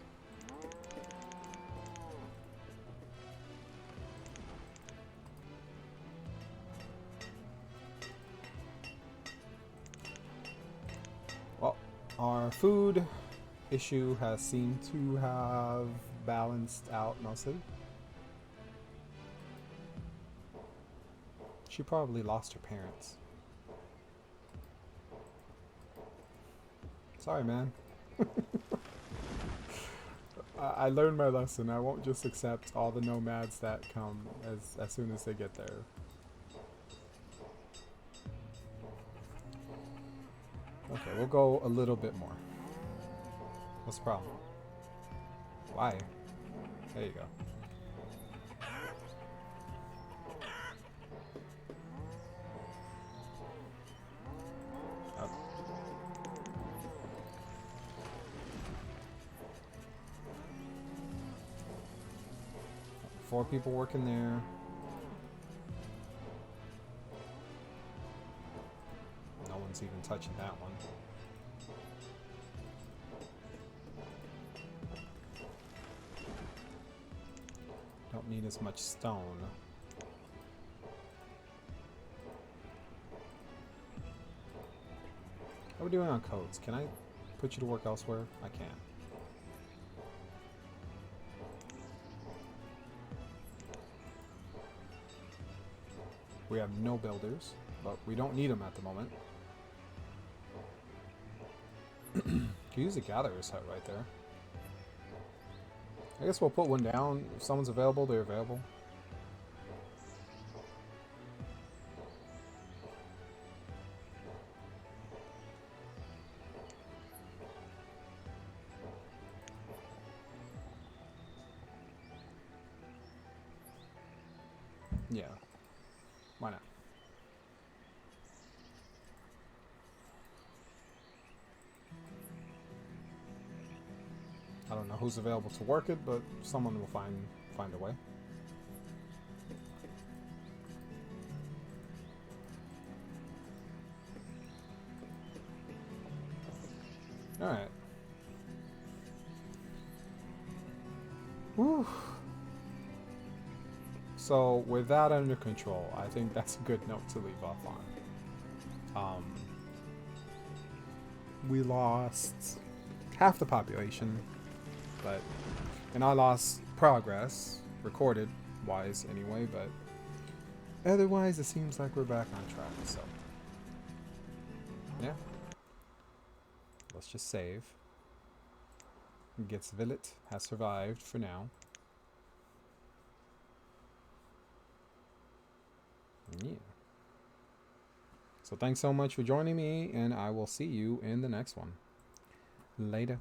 Well, our food issue has seemed to have balanced out mostly. She probably lost her parents. Sorry, man. I learned my lesson. I won't just accept all the nomads that come as soon as they get there. Okay, we'll go a little bit more. What's the problem? Why? There you go. Okay. 4 people working there. No one's even touching that one. Don't need as much stone. How are we doing on codes? Can I put you to work elsewhere? I can. We have no builders, but we don't need them at the moment. Could use a gatherer's hut right there. I guess we'll put one down. If someone's available, they're available. Yeah. Why not? I don't know who's available to work it, but someone will find a way. All right. Whew. So with that under control, I think that's a good note to leave off on. We lost half the population, but and I lost progress recorded wise anyway, but otherwise it seems like we're back on track. So yeah, let's just save. Gettyville has survived for now. Yeah. So thanks so much for joining me, and I will see you in the next one. Later.